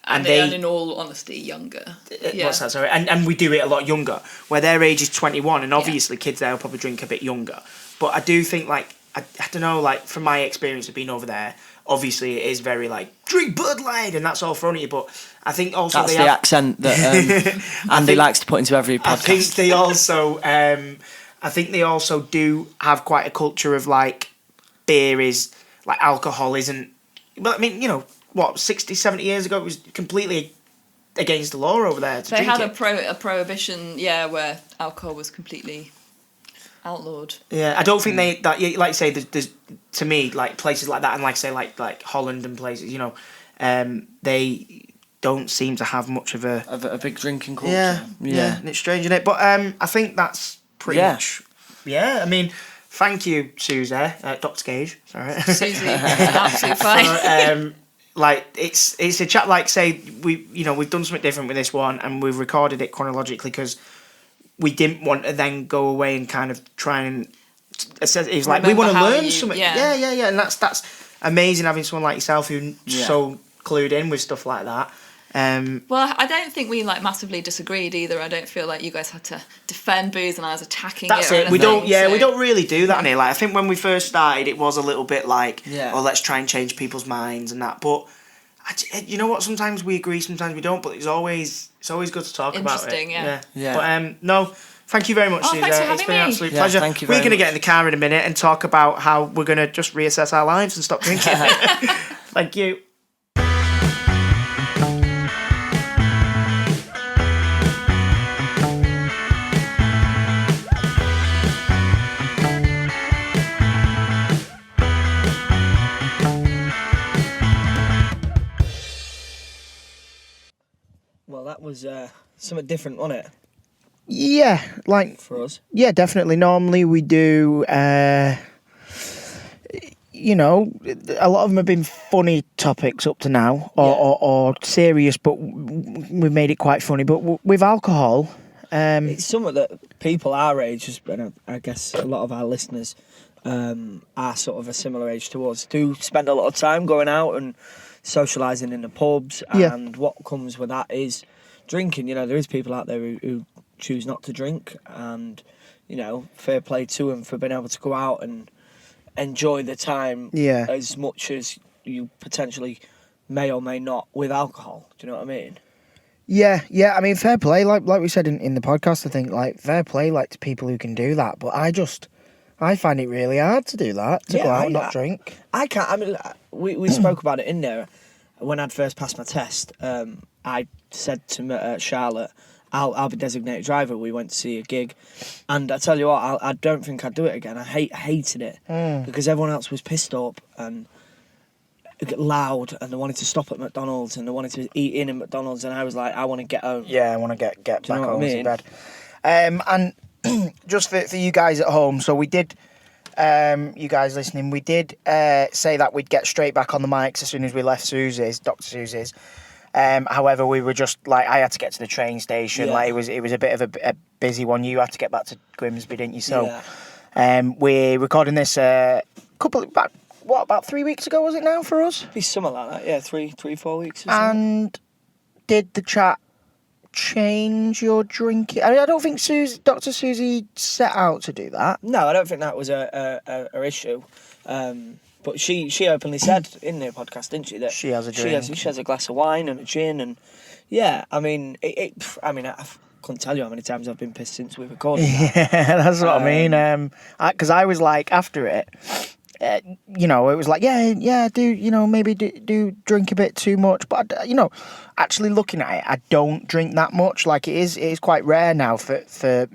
And they are, in all honesty, younger. What's that, sorry? And we do it a lot younger, where their age is 21, and obviously kids there will probably drink a bit younger. But I do think, like, I don't know, like, from my experience of being over there, obviously it is very, like, drink Bud Light, and that's all thrown at you, but I think also that's the accent that Andy likes to put into every podcast. I think they also do have quite a culture of, like, beer is, like, alcohol isn't, well, I mean, 60, 70 years ago, it was completely against the law over there to They drink had it. a prohibition, where alcohol was completely outlawed. Yeah, I don't think like you say, there's to me, like, places like that, and like say like Holland and places, they don't seem to have much of a big drinking culture. Yeah, and it's strange, isn't it? But I think that's pretty much. Yeah, I mean, thank you, Suzi, Dr. Gage. Sorry, Suzi, absolutely fine. Like, it's a chat, like, say, we've done something different with this one, and we've recorded it chronologically because we didn't want to then go away and kind of try and... It's like, we want to learn something. Yeah, and that's amazing having someone like yourself who's so clued in with stuff like that. Well, I don't think we massively disagreed either. I don't feel like you guys had to defend booze and I was attacking That's it. it. We don't. Yeah, we don't really do that in here. Like, I think when we first started, it was a little bit like, oh, let's try and change people's minds and that. But you know what? Sometimes we agree, sometimes we don't. But it's always good to talk about it. Interesting, yeah. But no. Thank you very much, Suzi. Thanks for having It's been an me. absolute pleasure. Thank you We're very going to much. get in the car in a minute and talk about how we're going to just reassess our lives and stop drinking. Thank you. Well, that was something different, wasn't it, Yeah, for us? Yeah, definitely. Normally we do, a lot of them have been funny topics up to now, or serious, but we've made it quite funny. But with alcohol, It's something that people our age, and I guess a lot of our listeners are sort of a similar age to us, do spend a lot of time going out and socialising in the pubs, and what comes with that is drinking. There is people out there who choose not to drink, and fair play to them for being able to go out and enjoy the time as much as you potentially may or may not with alcohol. Do you know what I mean? Yeah. I mean, fair play. Like we said in the podcast, I think fair play to people who can do that. But I find it really hard to do that, to go out and not drink. I can't. I mean, we spoke about it in there when I'd first passed my test. I said to Charlotte, I'll be designated driver. We went to see a gig, and I tell you what, I don't think I'd do it again. I hated it because everyone else was pissed up and loud, and they wanted to stop at McDonald's and they wanted to eat in at McDonald's, and I was like, I want to get home. Yeah, I want to get back home to bed. And just for you guys at home, so we did. You guys listening, we did say that we'd get straight back on the mics as soon as we left Dr. Suzi's. However, we were just I had to get to the train station. It was a bit of a busy one. You had to get back to Grimsby, didn't you? So, we're recording this about 3 weeks ago, was it now for us? Be something like that, yeah, 4 weeks. And did the chat change your drinking? I mean, I don't think Dr. Suzi set out to do that. No, I don't think that was a issue. But she openly said in the podcast, didn't she, that she has a drink. She has a glass of wine and a gin, and I mean, I couldn't tell you how many times I've been pissed since we recorded that. Yeah, that's what I mean. Because I was like, after it, it was like, do maybe do drink a bit too much, but actually looking at it, I don't drink that much. It is quite rare now for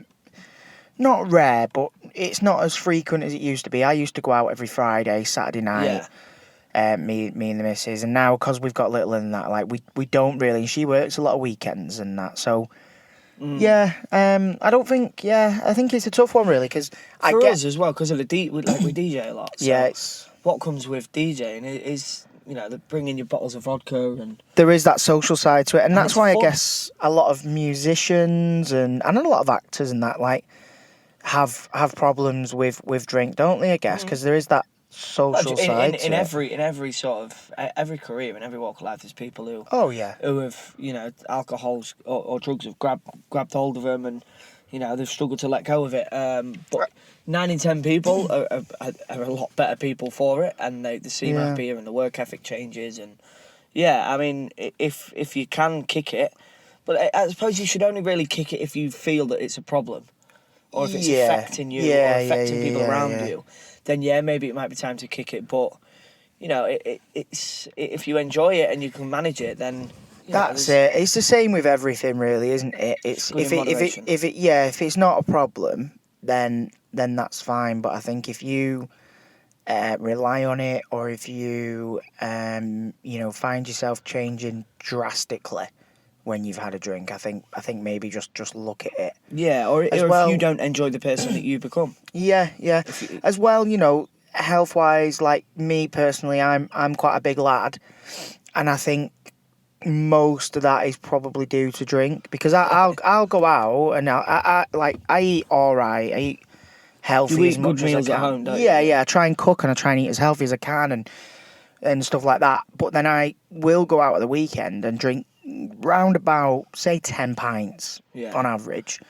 not rare, but it's not as frequent as it used to be. I used to go out every Friday, Saturday night. Me and the missus, and now because we've got little and that, we don't really. And she works a lot of weekends and that, so. I don't think. I think it's a tough one, really, because for us as well, because of we DJ a lot. So it's what comes with DJing is they're bringing you bottles of vodka, and there is that social side to it, and that's why fun. I guess a lot of musicians and a lot of actors and that have problems with drink, don't they? I guess because there is that social side in every sort of every career, in every walk of life, there's people who who have alcohols or drugs have grabbed hold of them, and they've struggled to let go of it. But 9 in 10 people are a lot better people for it, and they seem happier, and the work ethic changes, and I mean, if you can kick it, but I suppose you should only really kick it if you feel that it's a problem, or if it's affecting you or affecting people around you. Then maybe it might be time to kick it. But it's if you enjoy it and you can manage it, then that's it. It's the same with everything, really, isn't it? It's if it's not a problem, then that's fine. But I think if you rely on it, or if you find yourself changing drastically when you've had a drink, I think maybe just look at it. Yeah, or if you don't enjoy the person that you become. Yeah. As well, health wise, like me personally, I'm quite a big lad, and I think most of that is probably due to drink, because I'll go out and I eat alright. I eat healthy. You eat as much good meals as I can. at home, don't you? Yeah. I try and cook, and I try and eat as healthy as I can, and stuff like that. But then I will go out at the weekend and drink round about, say, 10 pints on average.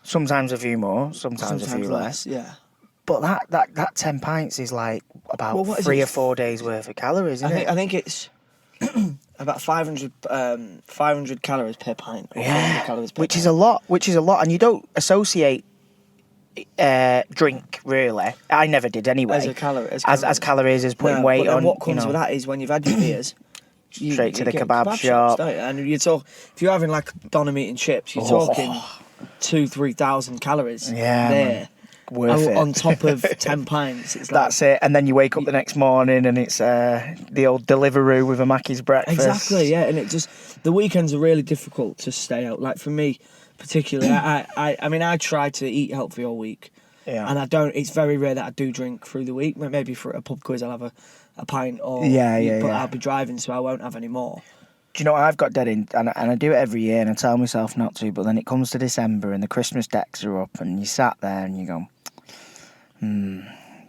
Sometimes a few more, sometimes a few less. Yeah. But that 10 pints is like about 3 or 4 days worth of calories, isn't it? I think it's about 500 calories per pint. Or 400 calories per which pint. is a lot, and you don't associate drink really. I never did anyway. As calories, as putting weight on. What comes with that is when you've had your beers. Straight to the get kebab shop. Don't you? And if you're having like doner meat and chips, you're talking 2,000-3,000 calories there. Worth it. On top of 10 pints. That's it. And then you wake up the next morning and it's the old Deliveroo with a Mackey's breakfast. Exactly, yeah. And the weekends are really difficult to stay out. Like for me, particularly, I try to eat healthy all week. Yeah. And it's very rare that I do drink through the week. Maybe for a pub quiz I'll have a pint or... But I'll be driving, so I won't have any more. Do you know what I've got dead in? And I do it every year and I tell myself not to, but then it comes to December and the Christmas decks are up and you sat there and you go,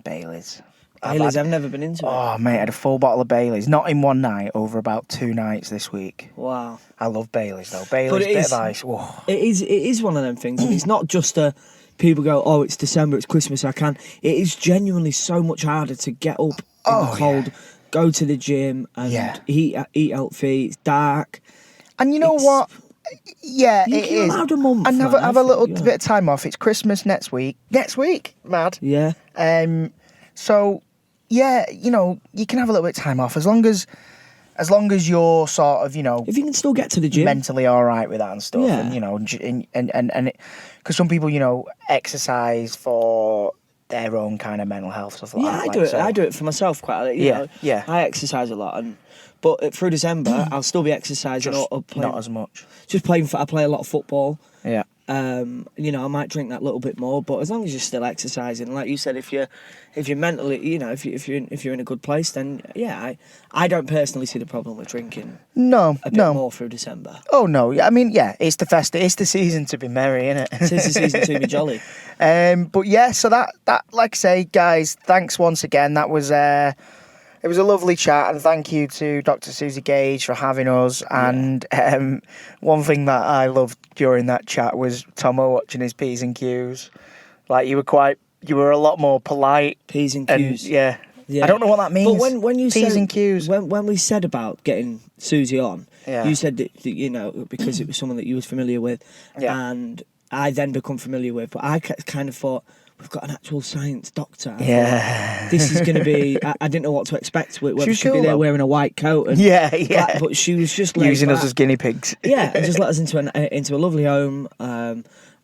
Baileys. I've never been into it. Oh, mate, I had a full bottle of Baileys. Not in one night, over about 2 nights this week. Wow. I love Baileys, though. Baileys, bit of ice. Whoa. It is one of them things. And it's not just people go, oh, it's December, it's Christmas, I can. It is genuinely so much harder to get up in the cold, go to the gym and eat healthy. It's dark. And you know what? Yeah, it is. Allowed a month, and have a little bit of time off. It's Christmas next week. Next week? Mad. Yeah. So, yeah, you know, you can have a little bit of time off as long as you're sort of, you know, if you can still get to the gym, mentally all right with that and stuff. Yeah. And, you know, and because some people, you know, exercise for their own kind of mental health stuff like that. I do it. I do it for myself quite a lot. You know, I exercise a lot, but through December I'll still be exercising. Not as much. Just playing. I play a lot of football. Yeah. You know, I might drink that little bit more, but as long as you're still exercising, like you said, if you're mentally, you know, if you're in a good place, then I don't personally see the problem with drinking. No, a bit more through December. Oh no, I mean, it's the season to be merry, isn't it? It's the season to be jolly. But yeah, so that like I say, guys, thanks once again. That was it was a lovely chat, and thank you to Dr. Suzi Gage for having us. And one thing that I loved during that chat was Tomo watching his P's and Q's. Like, you were a lot more polite. P's and Q's. Yeah. I don't know what that means. But when you P's said, and Q's. When we said about getting Suzi on, Yeah. you said that, you know, because it was someone that you was familiar with, and I then become familiar with. But I kind of thought, we've got an actual science doctor. This is going to be... I didn't know what to expect. Whether she'd be there wearing a white coat. And black, but she was just using us as guinea pigs. Yeah, and just let us into a lovely home.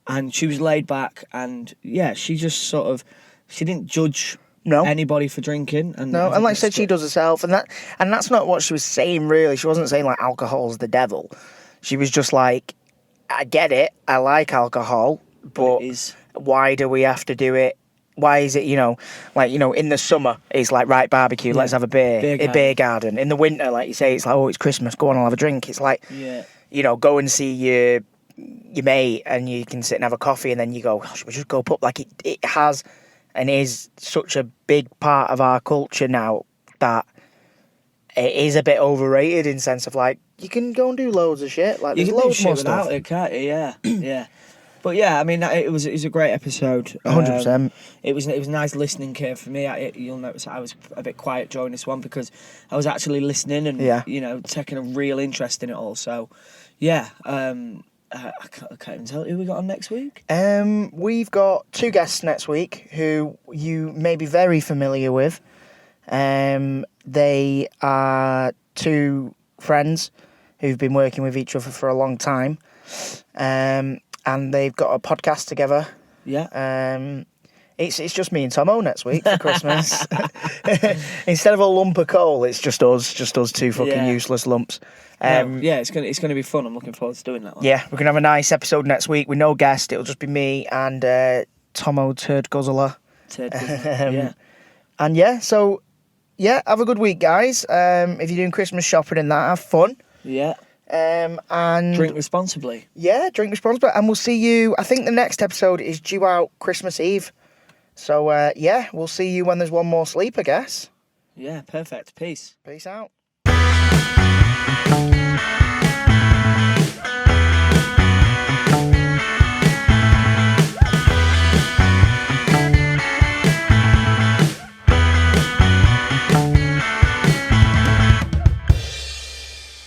And she was laid back. And, she just sort of... She didn't judge anybody for drinking. And like I said, she does herself. And that's not what she was saying, really. She wasn't saying, like, alcohol's the devil. She was just like, I get it. I like alcohol, but why do we have to do it? Why is it, you know, like, you know, in the summer, it's like, right, barbecue, let's have a beer garden. In the winter, like you say, it's like, oh, it's Christmas, go on, I'll have a drink. It's like, you know, go and see your mate and you can sit and have a coffee and then you go, should we just go pub? Like, it has and is such a big part of our culture now that it is a bit overrated in sense of, like, you can go and do loads of shit. Like, there's loads more stuff. It, can't you? Yeah, yeah. But yeah, I mean, it was a great episode. 100%. It was nice listening care for me. You'll notice I was a bit quiet during this one because I was actually listening and you know, taking a real interest in it all. So yeah, I can't even tell who we got on next week. We've got 2 guests next week who you may be very familiar with. They are 2 friends who've been working with each other for a long time. And they've got a podcast together. Yeah. It's just me and Tomo next week for Christmas. Instead of a lump of coal, it's just us 2 fucking useless lumps. It's gonna be fun. I'm looking forward to doing that one. Yeah, we're gonna have a nice episode next week with no guest. It'll just be me and Tomo Turgoose. Yeah. And so have a good week, guys. If you're doing Christmas shopping and that, have fun. Yeah. And drink responsibly. Yeah, drink responsibly. And we'll see you. I think the next episode is due out Christmas Eve. So we'll see you when there's one more sleep, I guess. Yeah, perfect. Peace. Peace out.